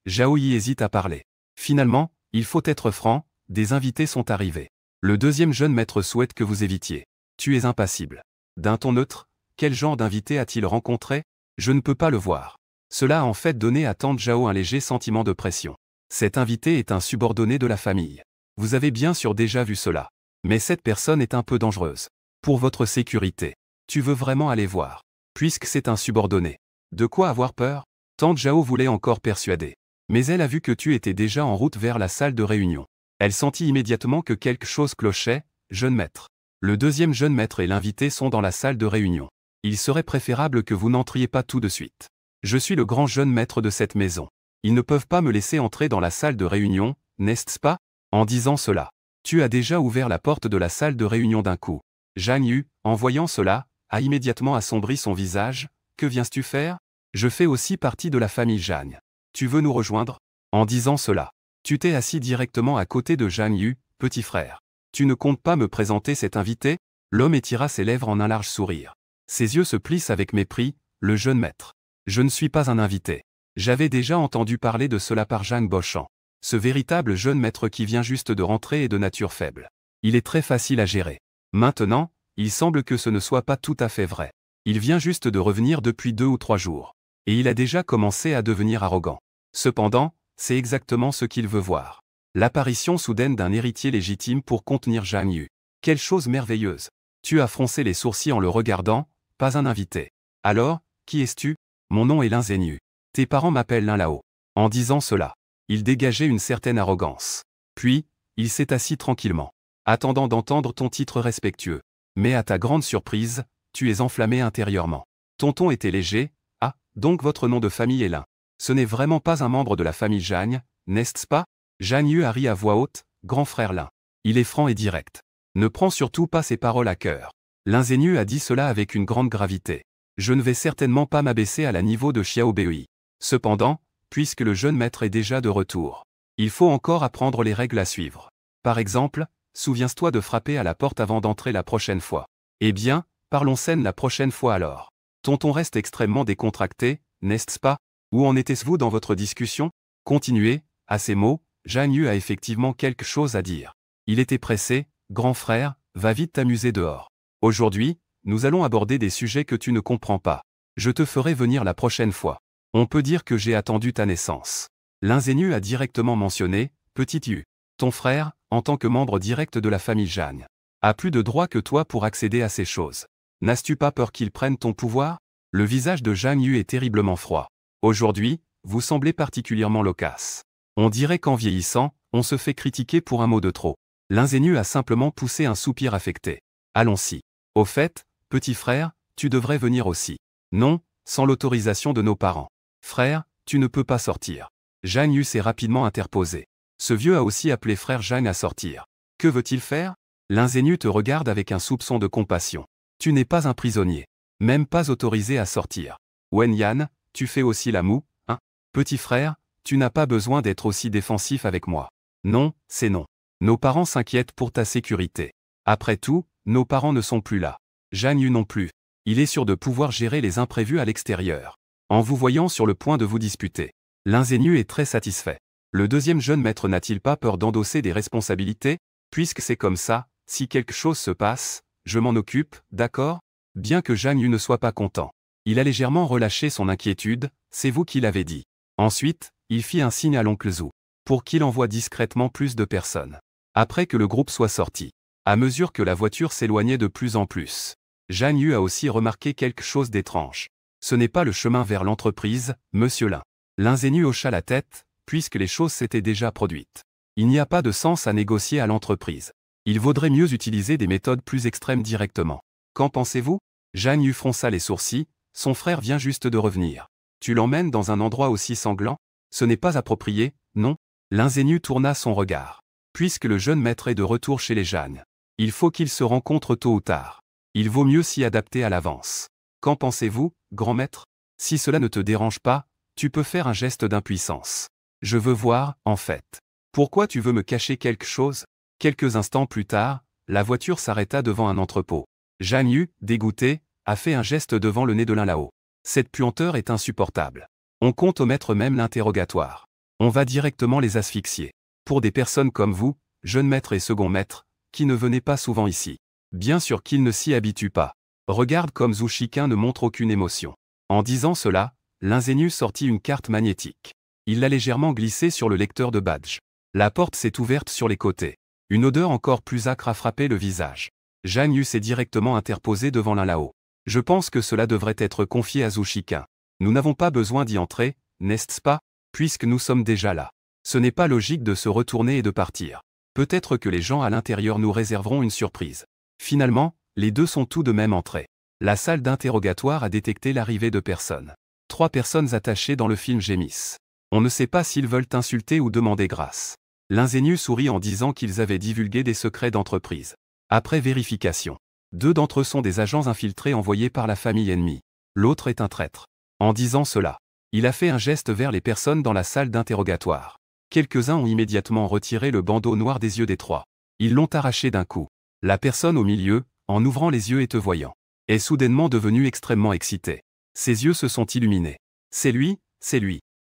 Speaker 1: Zhao Yi hésite à parler. Finalement, il faut être franc, des invités sont arrivés. Le deuxième jeune maître souhaite que vous évitiez. Tu es impassible. D'un ton neutre, quel genre d'invité a-t-il rencontré? Je ne peux pas le voir. Cela a en fait donné à tante Zhao un léger sentiment de pression. Cet invité est un subordonné de la famille. Vous avez bien sûr déjà vu cela. Mais cette personne est un peu dangereuse. Pour votre sécurité. Tu veux vraiment aller voir. Puisque c'est un subordonné. De quoi avoir peur? Tante Zhao voulait encore persuader. Mais elle a vu que tu étais déjà en route vers la salle de réunion. Elle sentit immédiatement que quelque chose clochait. Jeune maître. Le deuxième jeune maître et l'invité sont dans la salle de réunion. Il serait préférable que vous n'entriez pas tout de suite. Je suis le grand jeune maître de cette maison. Ils ne peuvent pas me laisser entrer dans la salle de réunion, n'est-ce pas? En disant cela, tu as déjà ouvert la porte de la salle de réunion d'un coup. Zhang Yu, en voyant cela, a immédiatement assombri son visage. Que viens-tu faire? Je fais aussi partie de la famille Zhang. Tu veux nous rejoindre? En disant cela, tu t'es assis directement à côté de Zhang Yu, petit frère. Tu ne comptes pas me présenter cet invité? L'homme étira ses lèvres en un large sourire. Ses yeux se plissent avec mépris, le jeune maître. Je ne suis pas un invité. J'avais déjà entendu parler de cela par Zhang Boshan. Ce véritable jeune maître qui vient juste de rentrer est de nature faible. Il est très facile à gérer. Maintenant, il semble que ce ne soit pas tout à fait vrai. Il vient juste de revenir depuis 2 ou 3 jours. Et il a déjà commencé à devenir arrogant. Cependant, c'est exactement ce qu'il veut voir. L'apparition soudaine d'un héritier légitime pour contenir Zhang Yu. Quelle chose merveilleuse. Tu as froncé les sourcils en le regardant, pas un invité. Alors, qui es-tu? Mon nom est Lin Zhenyu. Tes parents m'appellent Lin Lao. En disant cela, il dégageait une certaine arrogance. Puis, il s'est assis tranquillement, attendant d'entendre ton titre respectueux. Mais à ta grande surprise, tu es enflammé intérieurement. Ton ton était léger. Ah, donc votre nom de famille est Lin. Ce n'est vraiment pas un membre de la famille Zhang, n'est-ce pas? Zhang Yu a ri à voix haute, grand frère Lin. Il est franc et direct. Ne prends surtout pas ses paroles à cœur. Lin Zhenyu a dit cela avec une grande gravité. Je ne vais certainement pas m'abaisser à la niveau de Xiao Bei. Cependant, puisque le jeune maître est déjà de retour, il faut encore apprendre les règles à suivre. Par exemple, souviens-toi de frapper à la porte avant d'entrer la prochaine fois. Eh bien, parlons scène la prochaine fois alors. Tonton reste extrêmement décontracté, n'est-ce pas? Où en étiez-vous dans votre discussion? Continuez. À ces mots, Zhang Yu a effectivement quelque chose à dire. Il était pressé. Grand frère, va vite t'amuser dehors. Aujourd'hui, nous allons aborder des sujets que tu ne comprends pas. Je te ferai venir la prochaine fois. On peut dire que j'ai attendu ta naissance. L'ingénu a directement mentionné, petit Yu. Ton frère, en tant que membre direct de la famille Zhang, a plus de droits que toi pour accéder à ces choses. N'as-tu pas peur qu'il prenne ton pouvoir? Le visage de Zhang Yu est terriblement froid. Aujourd'hui, vous semblez particulièrement loquace. On dirait qu'en vieillissant, on se fait critiquer pour un mot de trop. L'ingénu a simplement poussé un soupir affecté. Allons-y. Au fait, petit frère, tu devrais venir aussi. Non, sans l'autorisation de nos parents. Frère, tu ne peux pas sortir. Zhang Yu s'est rapidement interposé. Ce vieux a aussi appelé frère Zhang à sortir. Que veut-il faire? L'ingénu te regarde avec un soupçon de compassion. Tu n'es pas un prisonnier. Même pas autorisé à sortir. Wen Yan, tu fais aussi la moue, hein? Petit frère, tu n'as pas besoin d'être aussi défensif avec moi. Non, c'est non. Nos parents s'inquiètent pour ta sécurité. Après tout, nos parents ne sont plus là. Zhang Yu non plus. Il est sûr de pouvoir gérer les imprévus à l'extérieur. En vous voyant sur le point de vous disputer, l'ingénu est très satisfait. Le deuxième jeune maître n'a-t-il pas peur d'endosser des responsabilités? Puisque c'est comme ça, si quelque chose se passe, je m'en occupe, d'accord? Bien que Zhang Yu ne soit pas content. Il a légèrement relâché son inquiétude, c'est vous qui l'avez dit. Ensuite, il fit un signe à l'oncle Zhu, pour qu'il envoie discrètement plus de personnes. Après que le groupe soit sorti, à mesure que la voiture s'éloignait de plus en plus, Zhang Yu a aussi remarqué quelque chose d'étrange. Ce n'est pas le chemin vers l'entreprise, monsieur Lin. L'ingénu hocha la tête, puisque les choses s'étaient déjà produites. Il n'y a pas de sens à négocier à l'entreprise. Il vaudrait mieux utiliser des méthodes plus extrêmes directement. Qu'en pensez-vous? Zhang Yu fronça les sourcils, son frère vient juste de revenir. Tu l'emmènes dans un endroit aussi sanglant? Ce n'est pas approprié, non? L'ingénu tourna son regard. Puisque le jeune maître est de retour chez les Zhang, il faut qu'ils se rencontrent tôt ou tard. Il vaut mieux s'y adapter à l'avance. Qu'en pensez-vous, grand maître? Si cela ne te dérange pas, tu peux faire un geste d'impuissance. Je veux voir, en fait. Pourquoi tu veux me cacher quelque chose? Quelques instants plus tard, la voiture s'arrêta devant un entrepôt. Zhang Yu, dégoûté, a fait un geste devant le nez de l'un là-haut. Cette puanteur est insupportable. On compte omettre même l'interrogatoire. On va directement les asphyxier. Pour des personnes comme vous, jeune maître et second maître, qui ne venaient pas souvent ici. Bien sûr qu'ils ne s'y habituent pas. Regarde comme Zhu Shiqun ne montre aucune émotion. En disant cela, l'ingénu sortit une carte magnétique. Il l'a légèrement glissée sur le lecteur de badge. La porte s'est ouverte sur les côtés. Une odeur encore plus âcre a frappé le visage. Zhang Yu s'est directement interposé devant l'un là-haut. Je pense que cela devrait être confié à Zhu Shiqun. Nous n'avons pas besoin d'y entrer, n'est-ce pas, puisque nous sommes déjà là. Ce n'est pas logique de se retourner et de partir. Peut-être que les gens à l'intérieur nous réserveront une surprise. Finalement, les deux sont tout de même entrés. La salle d'interrogatoire a détecté l'arrivée de personnes. 3 personnes attachées dans le film gémissent. On ne sait pas s'ils veulent insulter ou demander grâce. L'ingénu sourit en disant qu'ils avaient divulgué des secrets d'entreprise. Après vérification, 2 d'entre eux sont des agents infiltrés envoyés par la famille ennemie. L'autre est un traître. En disant cela, il a fait un geste vers les personnes dans la salle d'interrogatoire. Quelques-uns ont immédiatement retiré le bandeau noir des yeux des 3. Ils l'ont arraché d'un coup. La personne au milieu, en ouvrant les yeux et te voyant, est soudainement devenue extrêmement excitée. Ses yeux se sont illuminés. C'est lui,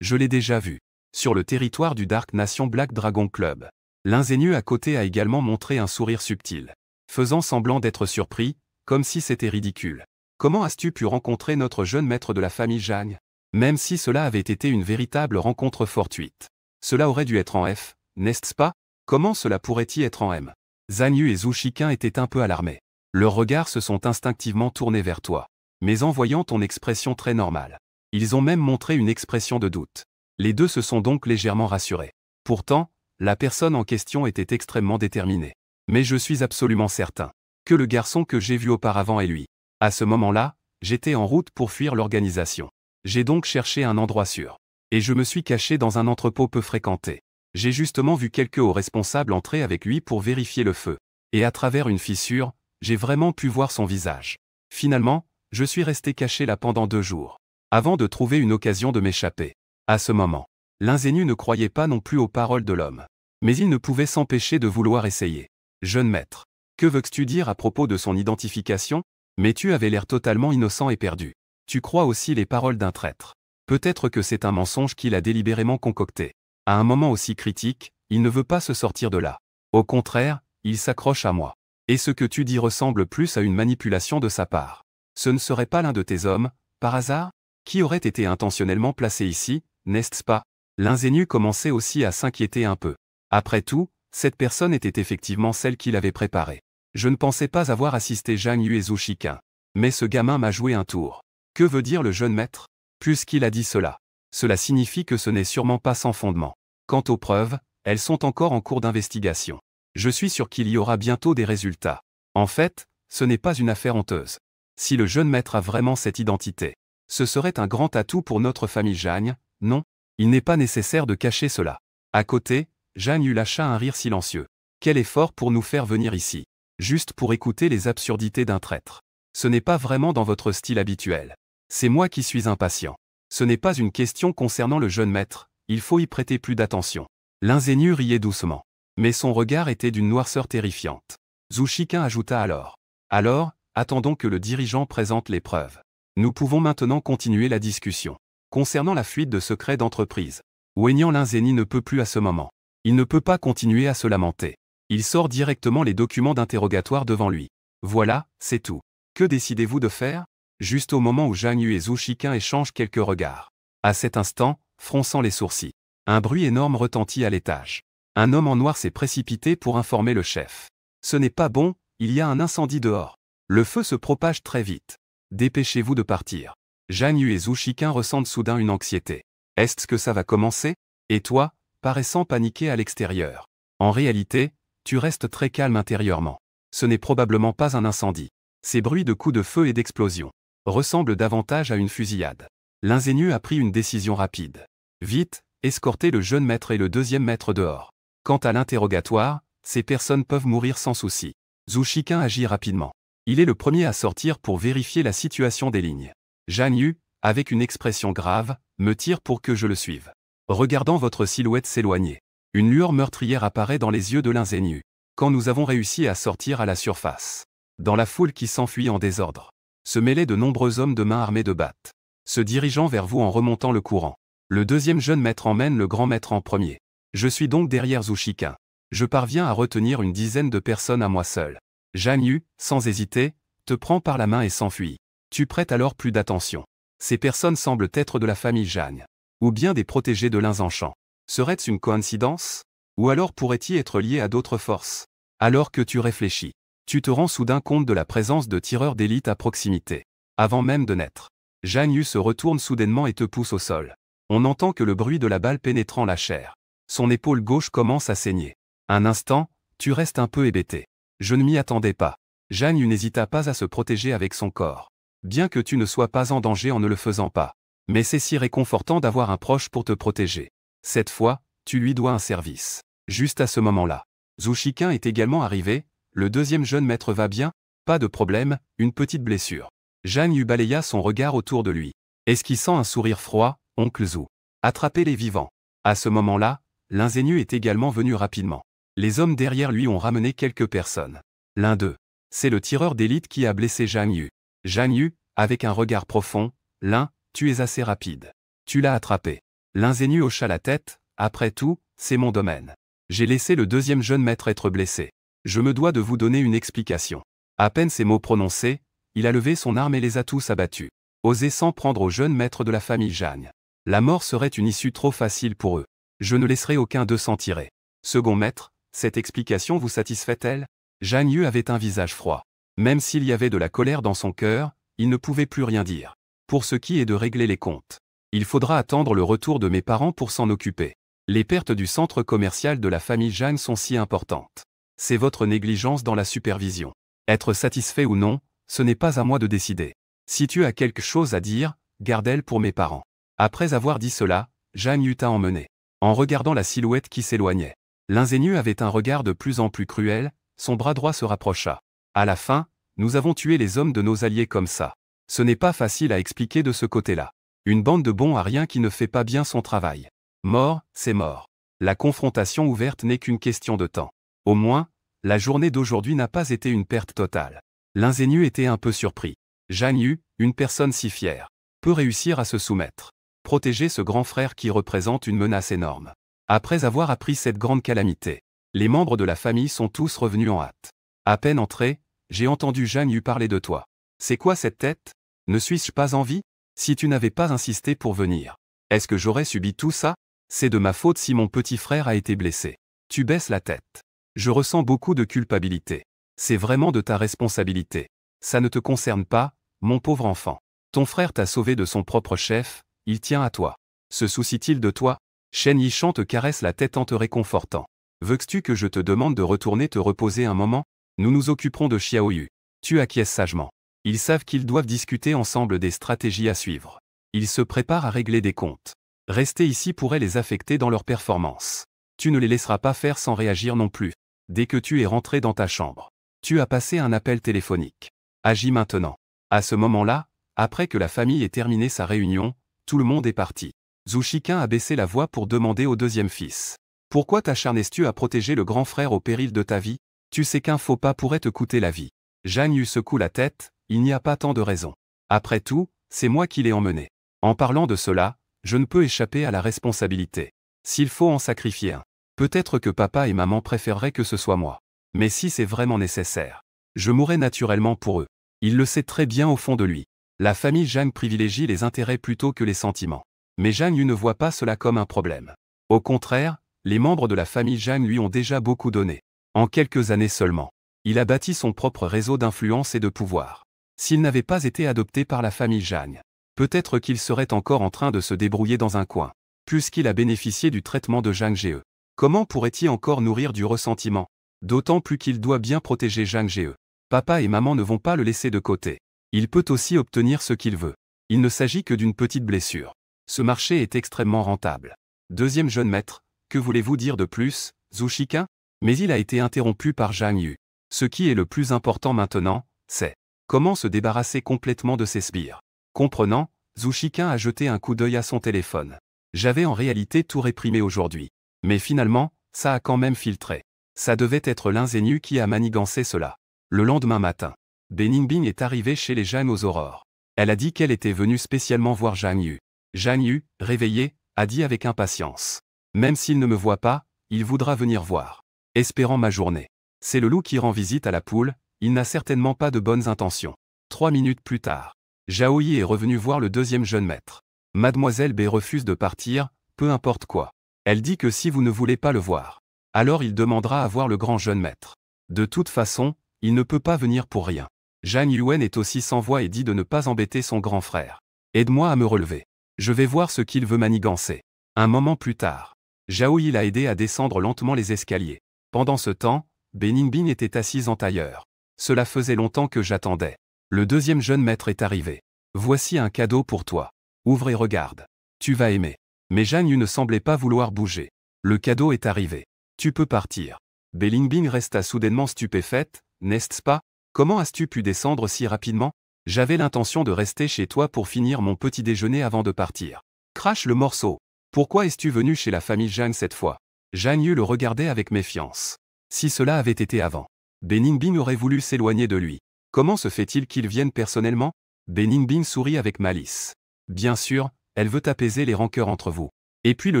Speaker 1: je l'ai déjà vu. Sur le territoire du Dark Nation Black Dragon Club. L'ingénu à côté a également montré un sourire subtil, faisant semblant d'être surpris, comme si c'était ridicule. Comment as-tu pu rencontrer notre jeune maître de la famille Zhang? Même si cela avait été une véritable rencontre fortuite. Cela aurait dû être en F, n'est-ce pas? Comment cela pourrait-il être en M? Zhang Yu et Zhu Shiqun étaient un peu alarmés. Leurs regards se sont instinctivement tournés vers toi. Mais en voyant ton expression très normale, ils ont même montré une expression de doute. Les deux se sont donc légèrement rassurés. Pourtant, la personne en question était extrêmement déterminée. Mais je suis absolument certain que le garçon que j'ai vu auparavant est lui. À ce moment-là, j'étais en route pour fuir l'organisation. J'ai donc cherché un endroit sûr. Et je me suis caché dans un entrepôt peu fréquenté. J'ai justement vu quelques hauts responsables entrer avec lui pour vérifier le feu. Et à travers une fissure, j'ai vraiment pu voir son visage. Finalement, je suis resté caché là pendant 2 jours. Avant de trouver une occasion de m'échapper. À ce moment, l'ingénu ne croyait pas non plus aux paroles de l'homme. Mais il ne pouvait s'empêcher de vouloir essayer. Jeune maître. Que veux-tu dire à propos de son identification? Mais tu avais l'air totalement innocent et perdu. Tu crois aussi les paroles d'un traître. Peut-être que c'est un mensonge qu'il a délibérément concocté. À un moment aussi critique, il ne veut pas se sortir de là. Au contraire, il s'accroche à moi. Et ce que tu dis ressemble plus à une manipulation de sa part. Ce ne serait pas l'un de tes hommes, par hasard, qui aurait été intentionnellement placé ici, n'est-ce pas? L'ingénu commençait aussi à s'inquiéter un peu. Après tout, cette personne était effectivement celle qu'il avait préparée. Je ne pensais pas avoir assisté Zhang Yu et Zhu Shiqing. Mais ce gamin m'a joué un tour. Que veut dire le jeune maître? Puisqu'il a dit cela. Cela signifie que ce n'est sûrement pas sans fondement. Quant aux preuves, elles sont encore en cours d'investigation. Je suis sûr qu'il y aura bientôt des résultats. En fait, ce n'est pas une affaire honteuse. Si le jeune maître a vraiment cette identité, ce serait un grand atout pour notre famille Zhang, non? Il n'est pas nécessaire de cacher cela. À côté, Zhang Yu lâcha un rire silencieux. Quel effort pour nous faire venir ici. Juste pour écouter les absurdités d'un traître. Ce n'est pas vraiment dans votre style habituel. C'est moi qui suis impatient. Ce n'est pas une question concernant le jeune maître, il faut y prêter plus d'attention. L'ingénu riait doucement. Mais son regard était d'une noirceur terrifiante. Zhu Shiqing ajouta alors. Alors, attendons que le dirigeant présente les preuves. Nous pouvons maintenant continuer la discussion. Concernant la fuite de secrets d'entreprise. Wenyang l'ingénu ne peut plus à ce moment. Il ne peut pas continuer à se lamenter. Il sort directement les documents d'interrogatoire devant lui. Voilà, c'est tout. Que décidez-vous de faire? Juste au moment où Zhang Yu et Zhu Shiqing échangent quelques regards. À cet instant, fronçant les sourcils, un bruit énorme retentit à l'étage. Un homme en noir s'est précipité pour informer le chef. Ce n'est pas bon, il y a un incendie dehors. Le feu se propage très vite. Dépêchez-vous de partir. Zhang Yu et Zhu Shiqing ressentent soudain une anxiété. Est-ce que ça va commencer? Et toi, paraissant paniqué à l'extérieur. En réalité, tu restes très calme intérieurement. Ce n'est probablement pas un incendie. Ces bruits de coups de feu et d'explosion ressemblent davantage à une fusillade. L'ingénu a pris une décision rapide. Vite, escortez le jeune maître et le deuxième maître dehors. Quant à l'interrogatoire, ces personnes peuvent mourir sans souci. Zhu Shiqing agit rapidement. Il est le premier à sortir pour vérifier la situation des lignes. Zhang Yu, avec une expression grave, me tire pour que je le suive. Regardant votre silhouette s'éloigner. Une lueur meurtrière apparaît dans les yeux de l'ingénu. Quand nous avons réussi à sortir à la surface. Dans la foule qui s'enfuit en désordre. Se mêlaient de nombreux hommes de main armés de battes. Se dirigeant vers vous en remontant le courant. Le deuxième jeune maître emmène le grand maître en premier. Je suis donc derrière Zhu Shiqing. Je parviens à retenir une dizaine de personnes à moi seul. Zhang Yu, sans hésiter, te prend par la main et s'enfuit. Tu prêtes alors plus d'attention. Ces personnes semblent être de la famille Zhang. Ou bien des protégés de l'un enchant. Serait-ce une coïncidence? Ou alors pourrait-il être lié à d'autres forces? Alors que tu réfléchis, tu te rends soudain compte de la présence de tireurs d'élite à proximité. Avant même de naître. Zhang Yu se retourne soudainement et te pousse au sol. On n'entend que le bruit de la balle pénétrant la chair. Son épaule gauche commence à saigner. Un instant, tu restes un peu hébété. Je ne m'y attendais pas. Zhang Yu n'hésita pas à se protéger avec son corps. Bien que tu ne sois pas en danger en ne le faisant pas. Mais c'est si réconfortant d'avoir un proche pour te protéger. Cette fois, tu lui dois un service. Juste à ce moment-là. Zhu Shiqing est également arrivé. Le deuxième jeune maître va bien? Pas de problème, une petite blessure. Zhang Yu balaya son regard autour de lui. Esquissant un sourire froid, oncle Zhu. Attrapez les vivants. À ce moment-là, l'ingénu est également venu rapidement. Les hommes derrière lui ont ramené quelques personnes. L'un d'eux. C'est le tireur d'élite qui a blessé Zhang Yu. Zhang Yu, avec un regard profond, l'un, tu es assez rapide. Tu l'as attrapé. L'ingénu hocha la tête, après tout, c'est mon domaine. J'ai laissé le deuxième jeune maître être blessé. Je me dois de vous donner une explication. À peine ces mots prononcés, il a levé son arme et les a tous abattus. Osez s'en prendre au jeune maître de la famille Zhang. La mort serait une issue trop facile pour eux. Je ne laisserai aucun d'eux s'en tirer. Second maître, cette explication vous satisfait-elle? Zhang Yu avait un visage froid. Même s'il y avait de la colère dans son cœur, il ne pouvait plus rien dire. Pour ce qui est de régler les comptes. Il faudra attendre le retour de mes parents pour s'en occuper. Les pertes du centre commercial de la famille Zhang sont si importantes. C'est votre négligence dans la supervision. Être satisfait ou non, ce n'est pas à moi de décider. Si tu as quelque chose à dire, garde-elle pour mes parents. Après avoir dit cela, Zhang Yu t'a emmené. En regardant la silhouette qui s'éloignait. L'ingénu avait un regard de plus en plus cruel, son bras droit se rapprocha. À la fin, nous avons tué les hommes de nos alliés comme ça. Ce n'est pas facile à expliquer de ce côté-là. Une bande de bons à rien qui ne fait pas bien son travail. Mort, c'est mort. La confrontation ouverte n'est qu'une question de temps. Au moins, la journée d'aujourd'hui n'a pas été une perte totale. L'ingénu était un peu surpris. Zhang Yu, une personne si fière, peut réussir à se soumettre. Protéger ce grand frère qui représente une menace énorme. Après avoir appris cette grande calamité, les membres de la famille sont tous revenus en hâte. À peine entrés, j'ai entendu Zhang Yu parler de toi. C'est quoi cette tête? Ne suis-je pas en vie? Si tu n'avais pas insisté pour venir, est-ce que j'aurais subi tout ça? C'est de ma faute si mon petit frère a été blessé. Tu baisses la tête. Je ressens beaucoup de culpabilité. C'est vraiment de ta responsabilité. Ça ne te concerne pas, mon pauvre enfant. Ton frère t'a sauvé de son propre chef, il tient à toi. Se soucie-t-il de toi? Shen Yishan te caresse la tête en te réconfortant. Veux-tu que je te demande de retourner te reposer un moment? Nous nous occuperons de Xiaoyu. Tu acquiesces sagement. Ils savent qu'ils doivent discuter ensemble des stratégies à suivre. Ils se préparent à régler des comptes. Rester ici pourrait les affecter dans leur performance. Tu ne les laisseras pas faire sans réagir non plus. Dès que tu es rentré dans ta chambre, tu as passé un appel téléphonique. Agis maintenant. À ce moment-là, après que la famille ait terminé sa réunion, tout le monde est parti. Zhu Shiqin a baissé la voix pour demander au deuxième fils. Pourquoi t'acharnes-tu à protéger le grand frère au péril de ta vie? Tu sais qu'un faux pas pourrait te coûter la vie. Zhang Yu secoue la tête, il n'y a pas tant de raisons. Après tout, c'est moi qui l'ai emmené. En parlant de cela, je ne peux échapper à la responsabilité. S'il faut en sacrifier un, peut-être que papa et maman préféreraient que ce soit moi. Mais si c'est vraiment nécessaire, je mourrai naturellement pour eux. Il le sait très bien au fond de lui. La famille Zhang privilégie les intérêts plutôt que les sentiments. Mais Zhang Yu ne voit pas cela comme un problème. Au contraire, les membres de la famille Zhang lui ont déjà beaucoup donné. En quelques années seulement, il a bâti son propre réseau d'influence et de pouvoir. S'il n'avait pas été adopté par la famille Zhang, peut-être qu'il serait encore en train de se débrouiller dans un coin. Puisqu'il a bénéficié du traitement de Zhang Ge, comment pourrait-il encore nourrir du ressentiment? D'autant plus qu'il doit bien protéger Zhang Ge. Papa et maman ne vont pas le laisser de côté. Il peut aussi obtenir ce qu'il veut. Il ne s'agit que d'une petite blessure. Ce marché est extrêmement rentable. Deuxième jeune maître, que voulez-vous dire de plus, Zhu Shiqin? Mais il a été interrompu par Zhang Yu. Ce qui est le plus important maintenant, c'est comment se débarrasser complètement de ces sbires. Comprenant, Zhu Shiqin a jeté un coup d'œil à son téléphone. J'avais en réalité tout réprimé aujourd'hui. Mais finalement, ça a quand même filtré. Ça devait être l'ingénu qui a manigancé cela. Le lendemain matin, Beningbing est arrivée chez les Zhang aux aurores. Elle a dit qu'elle était venue spécialement voir Zhang Yu. Zhang Yu, réveillé, a dit avec impatience. Même s'il ne me voit pas, il voudra venir voir. Espérant ma journée. C'est le loup qui rend visite à la poule, il n'a certainement pas de bonnes intentions. 3 minutes plus tard, Zhao Yi est revenu voir le deuxième jeune maître. Mademoiselle B refuse de partir, peu importe quoi. Elle dit que si vous ne voulez pas le voir, alors il demandera à voir le grand jeune maître. De toute façon, il ne peut pas venir pour rien. Zhang Yuan est aussi sans voix et dit de ne pas embêter son grand frère. Aide-moi à me relever. Je vais voir ce qu'il veut manigancer. Un moment plus tard, Zhao Yi l'a aidé à descendre lentement les escaliers. Pendant ce temps, Beningbing était assise en tailleur. Cela faisait longtemps que j'attendais. Le deuxième jeune maître est arrivé. Voici un cadeau pour toi. Ouvre et regarde. Tu vas aimer. Mais Zhang Yu ne semblait pas vouloir bouger. Le cadeau est arrivé. Tu peux partir. Beningbing resta soudainement stupéfaite, n'est-ce pas? Comment as-tu pu descendre si rapidement? J'avais l'intention de rester chez toi pour finir mon petit déjeuner avant de partir. Crache le morceau. Pourquoi es-tu venu chez la famille Zhang cette fois? Zhang Yu le regardait avec méfiance. Si cela avait été avant, Beningbing aurait voulu s'éloigner de lui. Comment se fait-il qu'il vienne personnellement? Beningbing sourit avec malice. Bien sûr, elle veut apaiser les rancœurs entre vous. Et puis le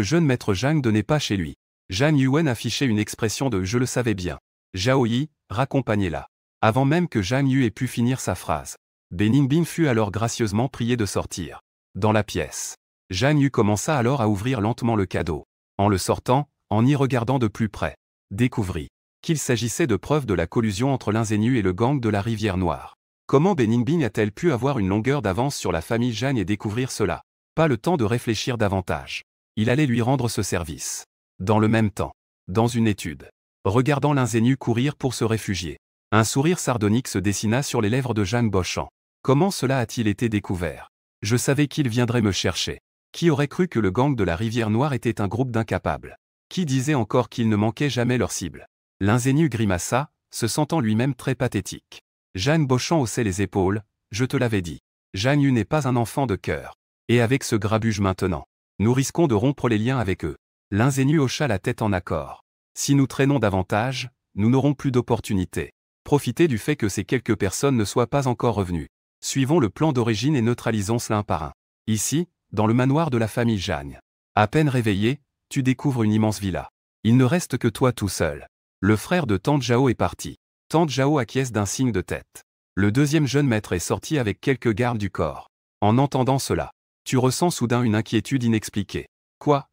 Speaker 1: jeune maître Zhang n'est pas chez lui. Zhang Yuan affichait une expression de « je le savais bien ». Zhao Yi, raccompagnez-la. Avant même que Zhang Yu ait pu finir sa phrase, Beningbing fut alors gracieusement prié de sortir. Dans la pièce, Zhang Yu commença alors à ouvrir lentement le cadeau. En le sortant, en y regardant de plus près, découvrit qu'il s'agissait de preuves de la collusion entre l'ingénu et le gang de la Rivière Noire. Comment Beningbing a-t-elle pu avoir une longueur d'avance sur la famille Zhang et découvrir cela? Pas le temps de réfléchir davantage. Il allait lui rendre ce service. Dans le même temps, dans une étude, regardant l'ingénu courir pour se réfugier, un sourire sardonique se dessina sur les lèvres de Zhang Bochang. Comment cela a-t-il été découvert? Je savais qu'il viendrait me chercher. Qui aurait cru que le gang de la Rivière Noire était un groupe d'incapables? Qui disait encore qu'ils ne manquaient jamais leur cible? L'ingénu grimaça, se sentant lui-même très pathétique. Zhang Bochang haussait les épaules, je te l'avais dit. Zhang Yu n'est pas un enfant de cœur. Et avec ce grabuge maintenant, nous risquons de rompre les liens avec eux. L'inzénu hocha la tête en accord. Si nous traînons davantage, nous n'aurons plus d'opportunités. Profitez du fait que ces quelques personnes ne soient pas encore revenues. Suivons le plan d'origine et neutralisons-cela un par un. Ici, dans le manoir de la famille Jagne. À peine réveillé, tu découvres une immense villa. Il ne reste que toi tout seul. Le frère de Tante Jao est parti. Tante Jao acquiesce d'un signe de tête. Le deuxième jeune maître est sorti avec quelques gardes du corps. En entendant cela, tu ressens soudain une inquiétude inexpliquée. Quoi?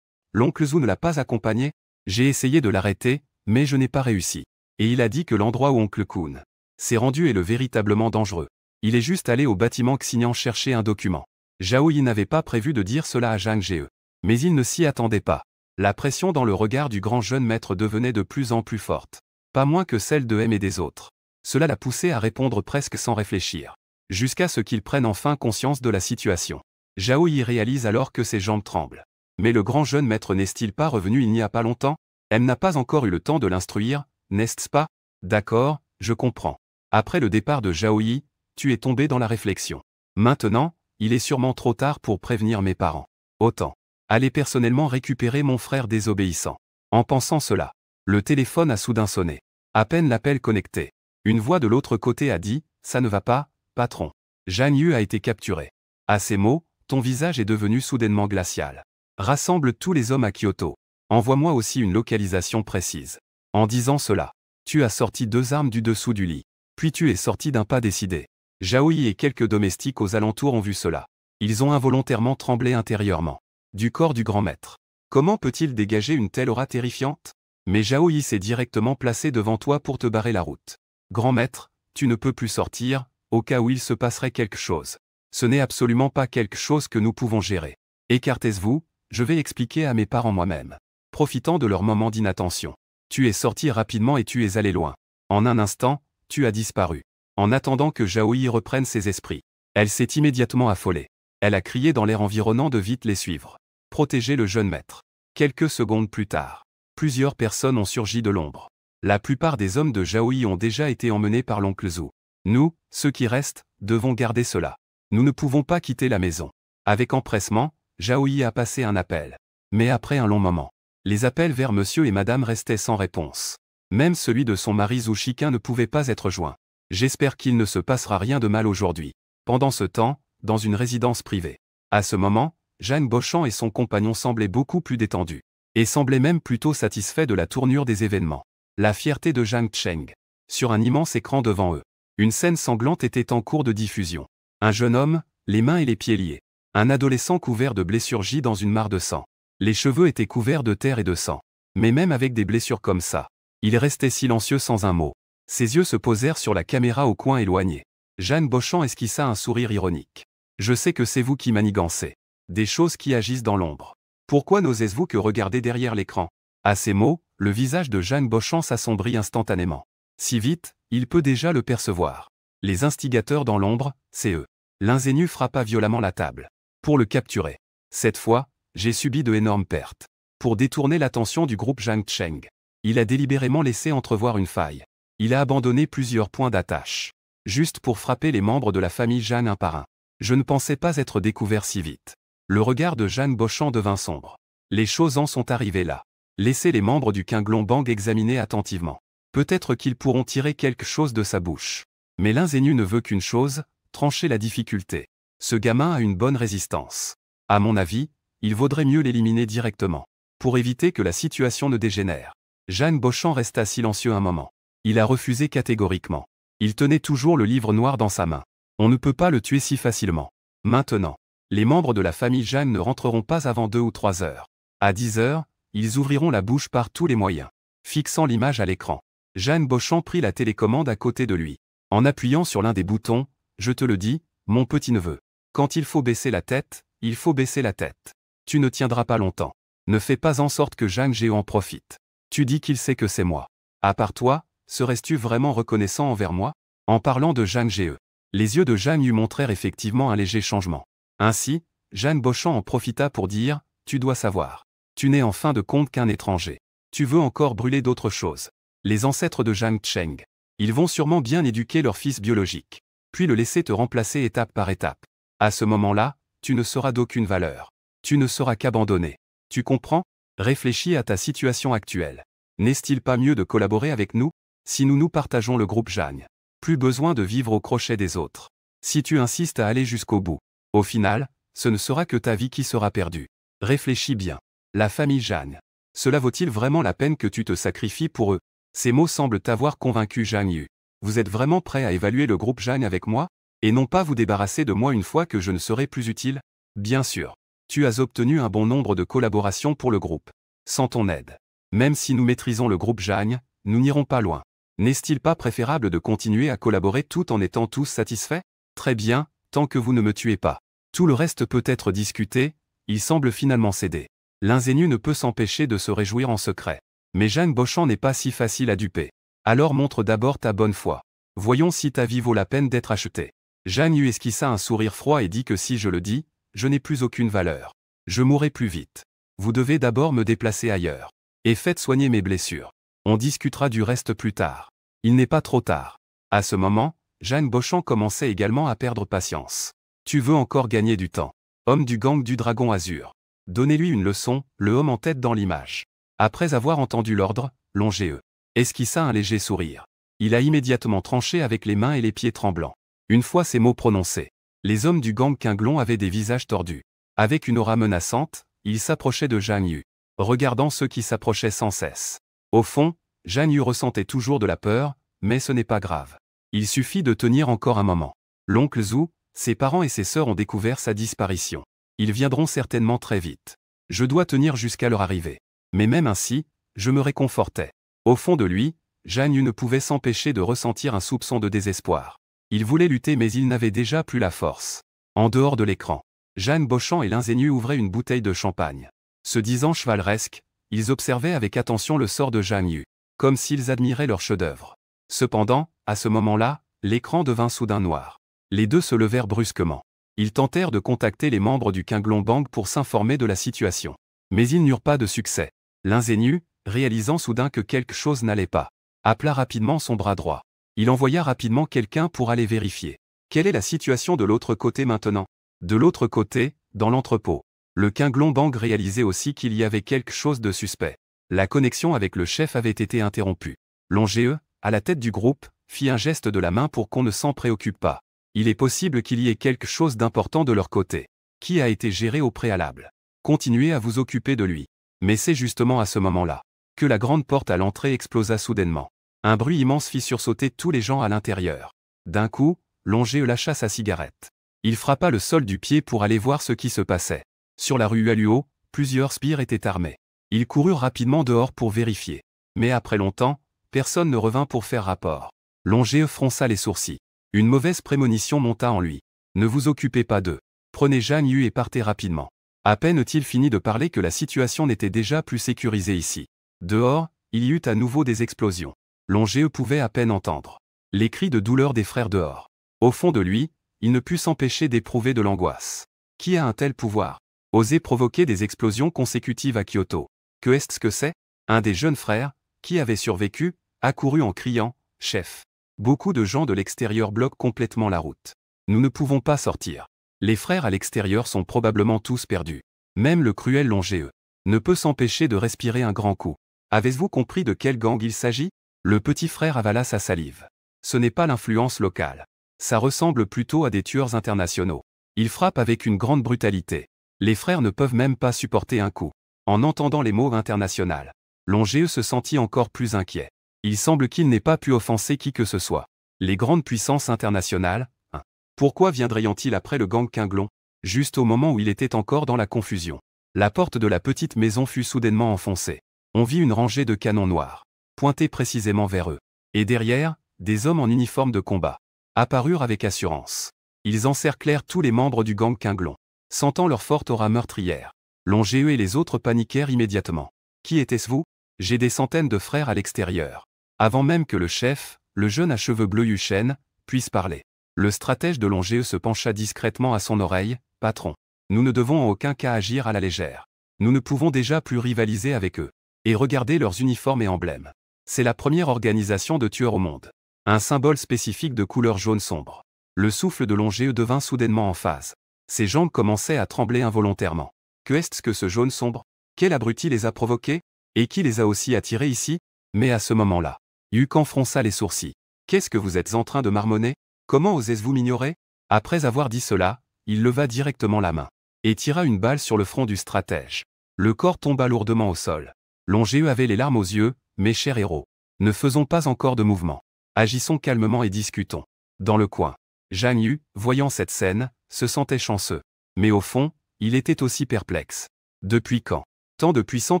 Speaker 1: L'oncle Zhou ne l'a pas accompagné? J'ai essayé de l'arrêter, mais je n'ai pas réussi. Et il a dit que l'endroit où oncle Kun s'est rendu est le véritablement dangereux. Il est juste allé au bâtiment Xignan chercher un document. Zhao Yi n'avait pas prévu de dire cela à Zhang Jie. Mais il ne s'y attendait pas. La pression dans le regard du grand jeune maître devenait de plus en plus forte. Pas moins que celle de M et des autres. Cela l'a poussé à répondre presque sans réfléchir. Jusqu'à ce qu'il prenne enfin conscience de la situation. Zhao Yi réalise alors que ses jambes tremblent. Mais le grand jeune maître n'est-il pas revenu il n'y a pas longtemps? Elle n'a pas encore eu le temps de l'instruire, n'est-ce pas? D'accord, je comprends. Après le départ de Zhao Yi, tu es tombé dans la réflexion. Maintenant, il est sûrement trop tard pour prévenir mes parents. Autant aller personnellement récupérer mon frère désobéissant. En pensant cela, le téléphone a soudain sonné. À peine l'appel connecté. Une voix de l'autre côté a dit « Ça ne va pas, patron. Zhang Yu a été capturé. » À ces mots, ton visage est devenu soudainement glacial. Rassemble tous les hommes à Kyoto. Envoie-moi aussi une localisation précise. En disant cela, tu as sorti 2 armes du dessous du lit. Puis tu es sorti d'un pas décidé. Zhao Yi et quelques domestiques aux alentours ont vu cela. Ils ont involontairement tremblé intérieurement. Du corps du grand maître. Comment peut-il dégager une telle aura terrifiante? Mais Zhao Yi s'est directement placé devant toi pour te barrer la route. Grand maître, tu ne peux plus sortir, au cas où il se passerait quelque chose. Ce n'est absolument pas quelque chose que nous pouvons gérer. Écartez-vous, je vais expliquer à mes parents moi-même. Profitant de leur moment d'inattention. Tu es sorti rapidement et tu es allé loin. En un instant, tu as disparu. En attendant que Zhao Yi reprenne ses esprits. Elle s'est immédiatement affolée. Elle a crié dans l'air environnant de vite les suivre. Protéger le jeune maître. Quelques secondes plus tard, plusieurs personnes ont surgi de l'ombre. La plupart des hommes de Zhao Yi ont déjà été emmenés par l'oncle Zhou. Nous, ceux qui restent, devons garder cela. Nous ne pouvons pas quitter la maison. Avec empressement, Zhao Yi a passé un appel. Mais après un long moment, les appels vers monsieur et madame restaient sans réponse. Même celui de son mari Zhou Shiqun ne pouvait pas être joint. J'espère qu'il ne se passera rien de mal aujourd'hui. Pendant ce temps, dans une résidence privée. À ce moment, Zhang Bochang et son compagnon semblaient beaucoup plus détendus. Et semblaient même plutôt satisfaits de la tournure des événements. La fierté de Zhang Cheng. Sur un immense écran devant eux. Une scène sanglante était en cours de diffusion. Un jeune homme, les mains et les pieds liés. Un adolescent couvert de blessures gît dans une mare de sang. Les cheveux étaient couverts de terre et de sang. Mais même avec des blessures comme ça, il restait silencieux sans un mot. Ses yeux se posèrent sur la caméra au coin éloigné. Zhang Bochang esquissa un sourire ironique. Je sais que c'est vous qui manigancez. Des choses qui agissent dans l'ombre. Pourquoi n'osez-vous que regarder derrière l'écran? À ces mots, le visage de Zhang Bochang s'assombrit instantanément. Si vite, il peut déjà le percevoir. Les instigateurs dans l'ombre, c'est eux. L'inzénu frappa violemment la table. Pour le capturer. Cette fois, j'ai subi de énormes pertes. Pour détourner l'attention du groupe Zhang Cheng. Il a délibérément laissé entrevoir une faille. Il a abandonné plusieurs points d'attache. Juste pour frapper les membres de la famille Zhang un par un. Je ne pensais pas être découvert si vite. Le regard de Zhang Bochang devint sombre. Les choses en sont arrivées là. Laissez les membres du Qinglong Bang examiner attentivement. Peut-être qu'ils pourront tirer quelque chose de sa bouche. Mais l'inzénu ne veut qu'une chose, trancher la difficulté. Ce gamin a une bonne résistance. À mon avis, il vaudrait mieux l'éliminer directement. Pour éviter que la situation ne dégénère. Zhang Bochang resta silencieux un moment. Il a refusé catégoriquement. Il tenait toujours le livre noir dans sa main. On ne peut pas le tuer si facilement. Maintenant, les membres de la famille Zhang ne rentreront pas avant 2 ou 3 heures. À 10 heures, ils ouvriront la bouche par tous les moyens. Fixant l'image à l'écran. Zhang Bochang prit la télécommande à côté de lui. En appuyant sur l'un des boutons, je te le dis, mon petit-neveu. Quand il faut baisser la tête, il faut baisser la tête. Tu ne tiendras pas longtemps. Ne fais pas en sorte que Zhang Jie en profite. Tu dis qu'il sait que c'est moi. À part toi, serais-tu vraiment reconnaissant envers moi? En parlant de Zhang Jie, les yeux de Zhang Yu montrèrent effectivement un léger changement. Ainsi, Zhang Bochang en profita pour dire, tu dois savoir. Tu n'es en fin de compte qu'un étranger. Tu veux encore brûler d'autres choses. Les ancêtres de Zhang Cheng. Ils vont sûrement bien éduquer leur fils biologique. Puis le laisser te remplacer étape par étape. À ce moment-là, tu ne seras d'aucune valeur. Tu ne seras qu'abandonné. Tu comprends? Réfléchis à ta situation actuelle. N'est-il pas mieux de collaborer avec nous, si nous partageons le groupe Jagne? Plus besoin de vivre au crochet des autres. Si tu insistes à aller jusqu'au bout, au final, ce ne sera que ta vie qui sera perdue. Réfléchis bien. La famille Jagne. Cela vaut-il vraiment la peine que tu te sacrifies pour eux? Ces mots semblent t'avoir convaincu, Jagne Yu. Vous êtes vraiment prêt à évaluer le groupe Jagne avec moi? Et non pas vous débarrasser de moi une fois que je ne serai plus utile? Bien sûr. Tu as obtenu un bon nombre de collaborations pour le groupe. Sans ton aide. Même si nous maîtrisons le groupe Jagne, nous n'irons pas loin. N'est-il pas préférable de continuer à collaborer tout en étant tous satisfaits? Très bien, tant que vous ne me tuez pas. Tout le reste peut être discuté, il semble finalement céder. L'ingénu ne peut s'empêcher de se réjouir en secret. Mais Jeanne Beauchamp n'est pas si facile à duper. Alors montre d'abord ta bonne foi. Voyons si ta vie vaut la peine d'être achetée. Jagne Yu esquissa un sourire froid et dit que si je le dis, je n'ai plus aucune valeur. Je mourrai plus vite. Vous devez d'abord me déplacer ailleurs. Et faites soigner mes blessures. On discutera du reste plus tard. Il n'est pas trop tard. À ce moment, Jeanne Beauchamp commençait également à perdre patience. Tu veux encore gagner du temps. Homme du gang du Dragon Azur. Donnez-lui une leçon, le homme en tête dans l'image. Après avoir entendu l'ordre, Longéeux esquissa un léger sourire. Il a immédiatement tranché avec les mains et les pieds tremblants. Une fois ces mots prononcés, les hommes du gang Quinglon avaient des visages tordus. Avec une aura menaçante, ils s'approchaient de Jagne Yu, regardant ceux qui s'approchaient sans cesse. Au fond, Jagne Yu ressentait toujours de la peur, mais ce n'est pas grave. Il suffit de tenir encore un moment. L'oncle Zhu, ses parents et ses sœurs ont découvert sa disparition. Ils viendront certainement très vite. Je dois tenir jusqu'à leur arrivée. Mais même ainsi, je me réconfortais. Au fond de lui, Jagne Yu ne pouvait s'empêcher de ressentir un soupçon de désespoir. Il voulait lutter mais il n'avait déjà plus la force. En dehors de l'écran, Jeanne Beauchamp et l'ingénu ouvraient une bouteille de champagne. Se disant chevaleresques, ils observaient avec attention le sort de Jagne Yu, comme s'ils admiraient leur chef-d'œuvre. Cependant, à ce moment-là, l'écran devint soudain noir. Les deux se levèrent brusquement. Ils tentèrent de contacter les membres du Quinglon Bang pour s'informer de la situation. Mais ils n'eurent pas de succès. L'ingénu, réalisant soudain que quelque chose n'allait pas, appela rapidement son bras droit. Il envoya rapidement quelqu'un pour aller vérifier. Quelle est la situation de l'autre côté maintenant? De l'autre côté, dans l'entrepôt, le Quinglon Bang réalisait aussi qu'il y avait quelque chose de suspect. La connexion avec le chef avait été interrompue. Longéeux, à la tête du groupe, fit un geste de la main pour qu'on ne s'en préoccupe pas. Il est possible qu'il y ait quelque chose d'important de leur côté, qui a été géré au préalable. Continuez à vous occuper de lui. Mais c'est justement à ce moment-là que la grande porte à l'entrée explosa soudainement. Un bruit immense fit sursauter tous les gens à l'intérieur. D'un coup, Longéeux lâcha sa cigarette. Il frappa le sol du pied pour aller voir ce qui se passait. Sur la rue Hualuo, plusieurs sbires étaient armés. Ils coururent rapidement dehors pour vérifier. Mais après longtemps, personne ne revint pour faire rapport. Longéeux fronça les sourcils. Une mauvaise prémonition monta en lui. Ne vous occupez pas d'eux. Prenez Jagne Yu et partez rapidement. À peine eut-il fini de parler que la situation n'était déjà plus sécurisée ici. Dehors, il y eut à nouveau des explosions. Longéeux pouvait à peine entendre les cris de douleur des frères dehors. Au fond de lui, il ne put s'empêcher d'éprouver de l'angoisse. Qui a un tel pouvoir? Oser provoquer des explosions consécutives à Kyoto. Que est-ce que c'est? Un des jeunes frères, qui avait survécu, accourut en criant « Chef !» Beaucoup de gens de l'extérieur bloquent complètement la route. Nous ne pouvons pas sortir. Les frères à l'extérieur sont probablement tous perdus. Même le cruel Longéeux ne peut s'empêcher de respirer un grand coup. Avez-vous compris de quel gang il s'agit? Le petit frère avala sa salive. Ce n'est pas l'influence locale. Ça ressemble plutôt à des tueurs internationaux. Ils frappent avec une grande brutalité. Les frères ne peuvent même pas supporter un coup. En entendant les mots international, Longéeux se sentit encore plus inquiet. Il semble qu'il n'ait pas pu offenser qui que ce soit. Les grandes puissances internationales, hein. Pourquoi viendraient-ils après le gang Quinglon? Juste au moment où il était encore dans la confusion. La porte de la petite maison fut soudainement enfoncée. On vit une rangée de canons noirs, pointés précisément vers eux. Et derrière, des hommes en uniforme de combat apparurent avec assurance. Ils encerclèrent tous les membres du gang Quinglon. Sentant leur forte aura meurtrière, Longéeux et les autres paniquèrent immédiatement. Qui était-ce vous? J'ai des centaines de frères à l'extérieur. Avant même que le chef, le jeune à cheveux bleus Yuchen, puisse parler. Le stratège de Longéeux se pencha discrètement à son oreille. Patron, nous ne devons en aucun cas agir à la légère. Nous ne pouvons déjà plus rivaliser avec eux. Et regardez leurs uniformes et emblèmes. C'est la première organisation de tueurs au monde. Un symbole spécifique de couleur jaune sombre. Le souffle de Longéeux devint soudainement en phase. Ses jambes commençaient à trembler involontairement. Que est-ce que ce jaune sombre? Quel abruti les a provoqués? Et qui les a aussi attirés ici? Mais à ce moment-là, Yukan fronça les sourcils. Qu'est-ce que vous êtes en train de marmonner? Comment osez-vous m'ignorer? Après avoir dit cela, il leva directement la main et tira une balle sur le front du stratège. Le corps tomba lourdement au sol. Longéeux avait les larmes aux yeux. Mes chers héros, ne faisons pas encore de mouvement. Agissons calmement et discutons. Dans le coin, Zhang Yu, voyant cette scène, se sentait chanceux. Mais au fond, il était aussi perplexe. Depuis quand tant de puissants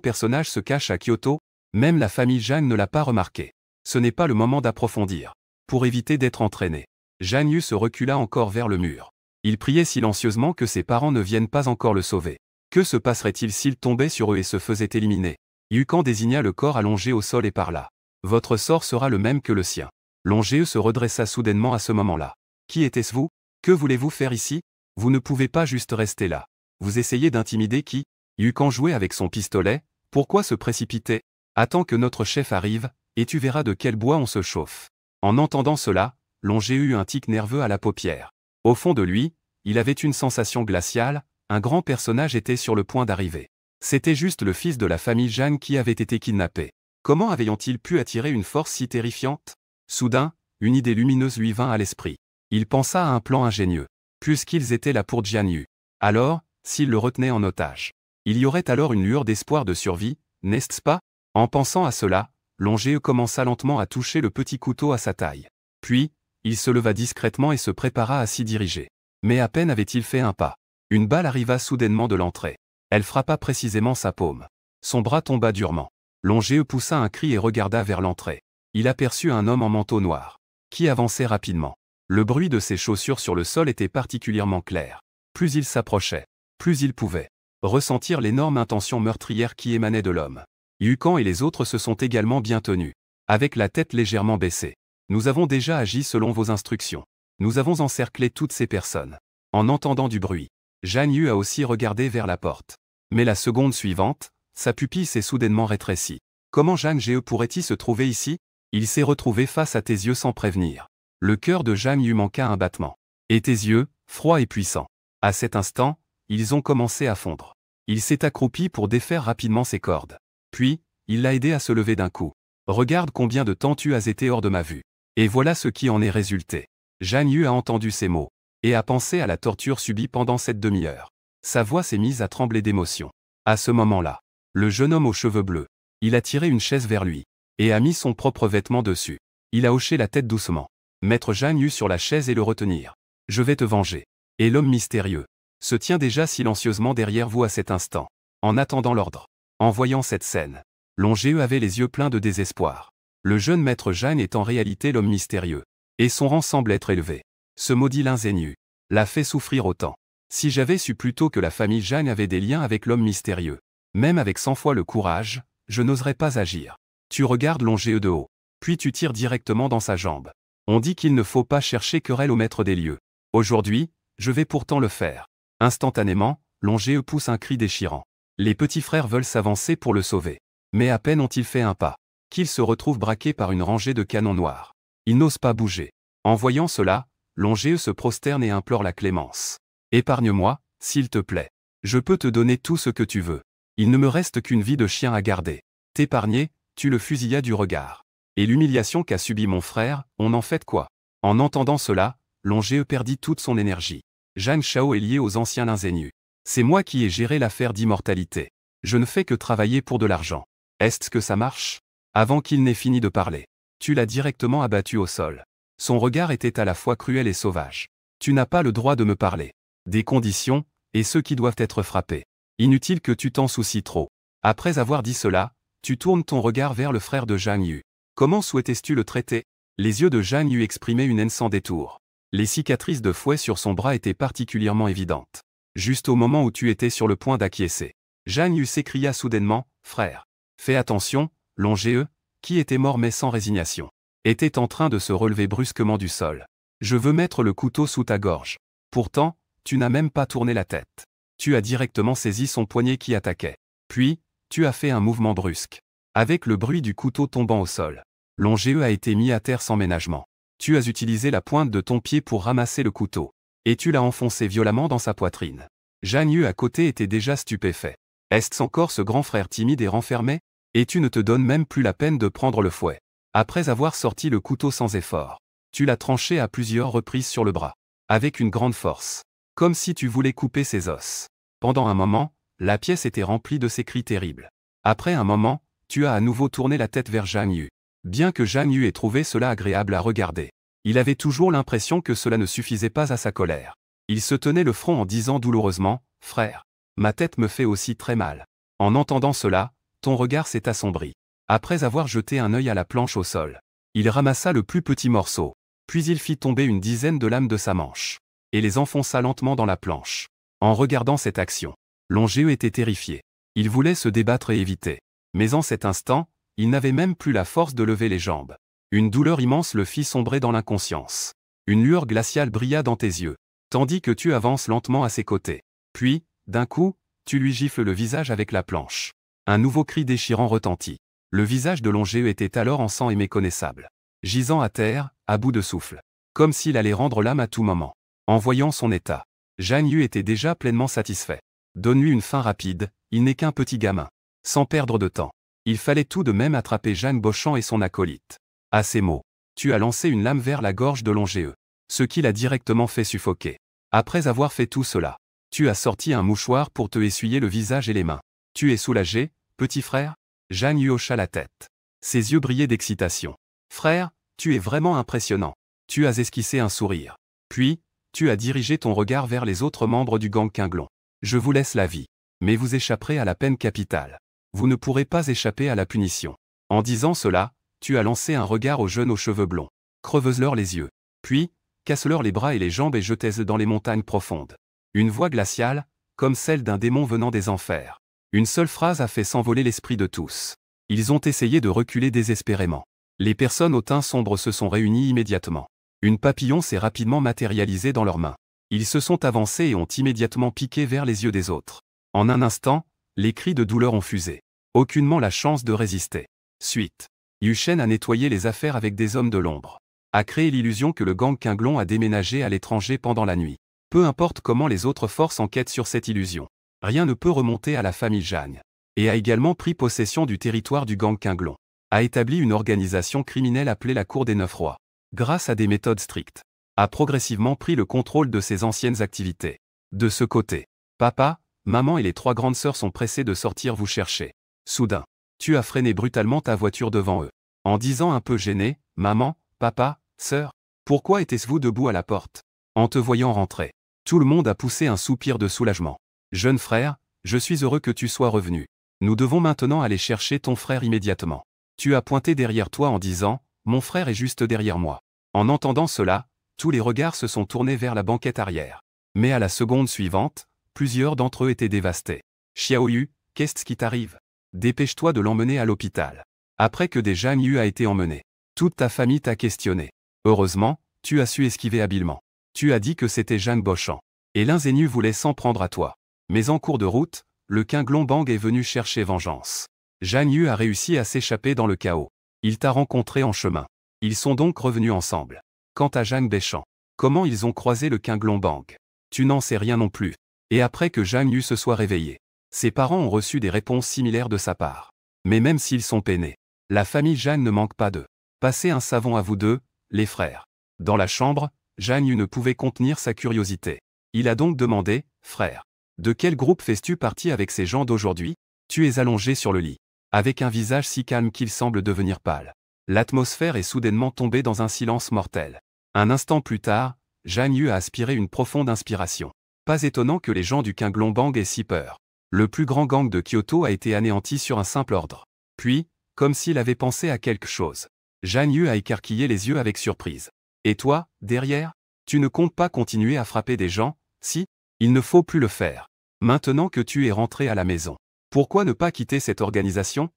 Speaker 1: personnages se cachent à Kyoto? Même la famille Zhang ne l'a pas remarqué. Ce n'est pas le moment d'approfondir. Pour éviter d'être entraîné, Zhang Yu se recula encore vers le mur. Il priait silencieusement que ses parents ne viennent pas encore le sauver. Que se passerait-il s'il tombait sur eux et se faisait éliminer? Yukan désigna le corps allongé au sol et parla. Votre sort sera le même que le sien. Longéeux se redressa soudainement à ce moment-là. Qui était-ce vous? Que voulez-vous faire ici? Vous ne pouvez pas juste rester là. Vous essayez d'intimider qui? Yukan jouait avec son pistolet. Pourquoi se précipiter? Attends que notre chef arrive, et tu verras de quel bois on se chauffe. En entendant cela, Longéeux eut un tic nerveux à la paupière. Au fond de lui, il avait une sensation glaciale, un grand personnage était sur le point d'arriver. C'était juste le fils de la famille Zhang qui avait été kidnappé. Comment avait-il pu attirer une force si terrifiante? Soudain, une idée lumineuse lui vint à l'esprit. Il pensa à un plan ingénieux. Puisqu'ils étaient là pour Jian Yu. Alors, s'ils le retenaient en otage, il y aurait alors une lueur d'espoir de survie, n'est-ce pas? En pensant à cela, Longéeux commença lentement à toucher le petit couteau à sa taille. Puis, il se leva discrètement et se prépara à s'y diriger. Mais à peine avait-il fait un pas. Une balle arriva soudainement de l'entrée. Elle frappa précisément sa paume. Son bras tomba durement. Longéeux poussa un cri et regarda vers l'entrée. Il aperçut un homme en manteau noir, qui avançait rapidement. Le bruit de ses chaussures sur le sol était particulièrement clair. Plus il s'approchait, plus il pouvait ressentir l'énorme intention meurtrière qui émanait de l'homme. Yukan et les autres se sont également bien tenus, avec la tête légèrement baissée. Nous avons déjà agi selon vos instructions. Nous avons encerclé toutes ces personnes. En entendant du bruit, Zhang Yu a aussi regardé vers la porte. Mais la seconde suivante, sa pupille s'est soudainement rétrécie. Comment Zhang Jie pourrait-il se trouver ici? Il s'est retrouvé face à tes yeux sans prévenir. Le cœur de Zhang Yu manqua un battement. Et tes yeux, froids et puissants. À cet instant, ils ont commencé à fondre. Il s'est accroupi pour défaire rapidement ses cordes. Puis, il l'a aidé à se lever d'un coup. Regarde combien de temps tu as été hors de ma vue. Et voilà ce qui en est résulté. Zhang Yu a entendu ces mots, et a pensé à la torture subie pendant cette demi-heure. Sa voix s'est mise à trembler d'émotion. À ce moment-là, le jeune homme aux cheveux bleus, il a tiré une chaise vers lui, et a mis son propre vêtement dessus. Il a hoché la tête doucement. Mettre Zhang Yu sur la chaise et le retenir. Je vais te venger. Et l'homme mystérieux se tient déjà silencieusement derrière vous à cet instant, en attendant l'ordre. En voyant cette scène, Longéeux avait les yeux pleins de désespoir. Le jeune maître Zhang est en réalité l'homme mystérieux, et son rang semble être élevé. Ce maudit l'ingénu l'a fait souffrir autant. Si j'avais su plus tôt que la famille Zhang avait des liens avec l'homme mystérieux, même avec 100 fois le courage, je n'oserais pas agir. Tu regardes Longéeux de haut, puis tu tires directement dans sa jambe. On dit qu'il ne faut pas chercher querelle au maître des lieux. Aujourd'hui, je vais pourtant le faire. Instantanément, Longéeux pousse un cri déchirant. Les petits frères veulent s'avancer pour le sauver. Mais à peine ont-ils fait un pas, qu'ils se retrouvent braqués par une rangée de canons noirs. Ils n'osent pas bouger. En voyant cela, Longéeux se prosterne et implore la clémence. Épargne-moi, s'il te plaît. Je peux te donner tout ce que tu veux. Il ne me reste qu'une vie de chien à garder. T'épargner, tu le fusillas du regard. Et l'humiliation qu'a subie mon frère, on en fait quoi? En entendant cela, Longéeux perdit toute son énergie. Zhang Shao est lié aux anciens Linzénus. C'est moi qui ai géré l'affaire d'immortalité. Je ne fais que travailler pour de l'argent. Est-ce que ça marche? Avant qu'il n'ait fini de parler, tu l'as directement abattu au sol. Son regard était à la fois cruel et sauvage. Tu n'as pas le droit de me parler. Des conditions, et ceux qui doivent être frappés. Inutile que tu t'en soucies trop. Après avoir dit cela, tu tournes ton regard vers le frère de Zhang Yu. Comment souhaitais-tu le traiter? Les yeux de Zhang Yu exprimaient une haine sans détour. Les cicatrices de fouet sur son bras étaient particulièrement évidentes. Juste au moment où tu étais sur le point d'acquiescer, Zhang Yu s'écria soudainement, « Frère, fais attention, Longéeux, qui était mort mais sans résignation, était en train de se relever brusquement du sol. Je veux mettre le couteau sous ta gorge. Pourtant, tu n'as même pas tourné la tête. Tu as directement saisi son poignet qui attaquait. Puis, tu as fait un mouvement brusque. Avec le bruit du couteau tombant au sol, Longéeux a été mis à terre sans ménagement. Tu as utilisé la pointe de ton pied pour ramasser le couteau. Et tu l'as enfoncé violemment dans sa poitrine. Zhang Yu à côté était déjà stupéfait. Est-ce encore ce grand frère timide et renfermé? Et tu ne te donnes même plus la peine de prendre le fouet. Après avoir sorti le couteau sans effort, tu l'as tranché à plusieurs reprises sur le bras, avec une grande force, comme si tu voulais couper ses os. Pendant un moment, la pièce était remplie de ces cris terribles. Après un moment, tu as à nouveau tourné la tête vers Zhang Yu. Bien que Zhang Yu ait trouvé cela agréable à regarder, il avait toujours l'impression que cela ne suffisait pas à sa colère. Il se tenait le front en disant douloureusement, « Frère, ma tête me fait aussi très mal. » En entendant cela, ton regard s'est assombri. Après avoir jeté un œil à la planche au sol, il ramassa le plus petit morceau, puis il fit tomber une dizaine de lames de sa manche, et les enfonça lentement dans la planche. En regardant cette action, Longéeux était terrifié. Il voulait se débattre et éviter. Mais en cet instant, il n'avait même plus la force de lever les jambes. Une douleur immense le fit sombrer dans l'inconscience. Une lueur glaciale brilla dans tes yeux, tandis que tu avances lentement à ses côtés. Puis, d'un coup, tu lui gifles le visage avec la planche. Un nouveau cri déchirant retentit. Le visage de Longéeux était alors en sang et méconnaissable. Gisant à terre, à bout de souffle. Comme s'il allait rendre l'âme à tout moment. En voyant son état, Zhang Yu était déjà pleinement satisfait. Donne-lui une fin rapide, il n'est qu'un petit gamin. Sans perdre de temps. Il fallait tout de même attraper Jeanne Beauchamp et son acolyte. À ces mots, tu as lancé une lame vers la gorge de Longéeux, ce qui l'a directement fait suffoquer. Après avoir fait tout cela, tu as sorti un mouchoir pour te essuyer le visage et les mains. Tu es soulagé, petit frère? Zhang Yu hocha la tête. Ses yeux brillaient d'excitation. Frère, tu es vraiment impressionnant. Tu as esquissé un sourire. Puis, tu as dirigé ton regard vers les autres membres du gang Quinglon. Je vous laisse la vie, mais vous échapperez à la peine capitale. Vous ne pourrez pas échapper à la punition. En disant cela, tu as lancé un regard aux jeunes aux cheveux blonds. Creuse-leur les yeux. Puis, casse-leur les bras et les jambes et jetez-les dans les montagnes profondes. Une voix glaciale, comme celle d'un démon venant des enfers. Une seule phrase a fait s'envoler l'esprit de tous. Ils ont essayé de reculer désespérément. Les personnes au teint sombre se sont réunies immédiatement. Une papillon s'est rapidement matérialisée dans leurs mains. Ils se sont avancés et ont immédiatement piqué vers les yeux des autres. En un instant, les cris de douleur ont fusé. Aucunement la chance de résister. Suite. Yu Shen a nettoyé les affaires avec des hommes de l'ombre. A créé l'illusion que le gang Quinglon a déménagé à l'étranger pendant la nuit. Peu importe comment les autres forces enquêtent sur cette illusion. Rien ne peut remonter à la famille Zhang. Et a également pris possession du territoire du gang Quinglon. A établi une organisation criminelle appelée la Cour des Neuf Rois. Grâce à des méthodes strictes. A progressivement pris le contrôle de ses anciennes activités. De ce côté, papa, maman et les trois grandes sœurs sont pressées de sortir vous chercher. Soudain, tu as freiné brutalement ta voiture devant eux. En disant un peu gêné, maman, papa, sœur, pourquoi étiez-vous debout à la porte? En te voyant rentrer, tout le monde a poussé un soupir de soulagement. Jeune frère, je suis heureux que tu sois revenu. Nous devons maintenant aller chercher ton frère immédiatement. Tu as pointé derrière toi en disant, mon frère est juste derrière moi. En entendant cela, tous les regards se sont tournés vers la banquette arrière. Mais à la seconde suivante, plusieurs d'entre eux étaient dévastés. Xiaoyu, qu'est-ce qui t'arrive? Dépêche-toi de l'emmener à l'hôpital. Après que des Zhang Yu a été emmené, toute ta famille t'a questionné. Heureusement, tu as su esquiver habilement. Tu as dit que c'était Zhang Beauchamp. Et l'ingénu voulait s'en prendre à toi. Mais en cours de route, le Quinglon Bang est venu chercher vengeance. Zhang Yu a réussi à s'échapper dans le chaos. Il t'a rencontré en chemin. Ils sont donc revenus ensemble. Quant à Zhang Beauchamp, comment ils ont croisé le Quinglon Bang? Tu n'en sais rien non plus. Et après que Zhang Yu se soit réveillé, ses parents ont reçu des réponses similaires de sa part. Mais même s'ils sont peinés, la famille Zhang ne manque pas d'eux. Passez un savon à vous deux, les frères. Dans la chambre, Zhang Yu ne pouvait contenir sa curiosité. Il a donc demandé, frère, de quel groupe fais-tu partie avec ces gens d'aujourd'hui? Tu es allongé sur le lit, avec un visage si calme qu'il semble devenir pâle. L'atmosphère est soudainement tombée dans un silence mortel. Un instant plus tard, Zhang Yu a aspiré une profonde inspiration. Pas étonnant que les gens du Quinglon Bang aient si peur. Le plus grand gang de Kyoto a été anéanti sur un simple ordre. Puis, comme s'il avait pensé à quelque chose, Zhang Yu a écarquillé les yeux avec surprise. Et toi, derrière? Tu ne comptes pas continuer à frapper des gens, si? Il ne faut plus le faire. Maintenant que tu es rentré à la maison, pourquoi ne pas quitter cette organisation?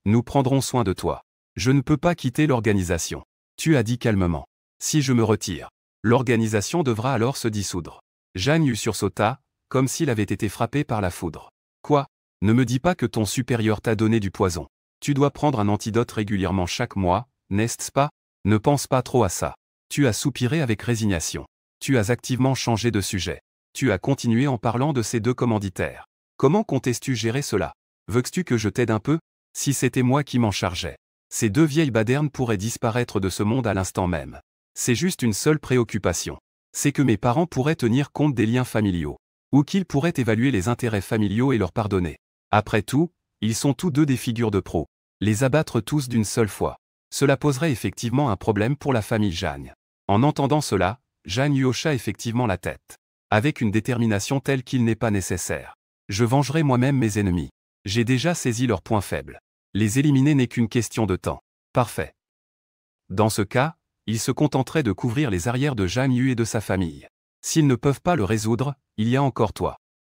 Speaker 1: Nous prendrons soin de toi. Je ne peux pas quitter l'organisation. Tu as dit calmement. Si je me retire, l'organisation devra alors se dissoudre. Zhang Yu sursauta, comme s'il avait été frappé par la foudre. Quoi? Ne me dis pas que ton supérieur t'a donné du poison. Tu dois prendre un antidote régulièrement chaque mois, n'est-ce pas? Ne pense pas trop à ça. Tu as soupiré avec résignation. Tu as activement changé de sujet. Tu as continué en parlant de ces deux commanditaires. Comment comptes-tu gérer cela? Veux-tu que je t'aide un peu? Si c'était moi qui m'en chargeais. Ces deux vieilles badernes pourraient disparaître de ce monde à l'instant même. C'est juste une seule préoccupation. C'est que mes parents pourraient tenir compte des liens familiaux. Ou qu'ils pourraient évaluer les intérêts familiaux et leur pardonner. Après tout, ils sont tous deux des figures de proue. Les abattre tous d'une seule fois. Cela poserait effectivement un problème pour la famille Jagne. En entendant cela, Jagne hocha effectivement la tête. Avec une détermination telle qu'il n'est pas nécessaire. Je vengerai moi-même mes ennemis. J'ai déjà saisi leurs points faibles. Les éliminer n'est qu'une question de temps. Parfait. Dans ce cas, ils se contenteraient de couvrir les arrières de Jagne et de sa famille. S'ils ne peuvent pas le résoudre, il y a encore toi.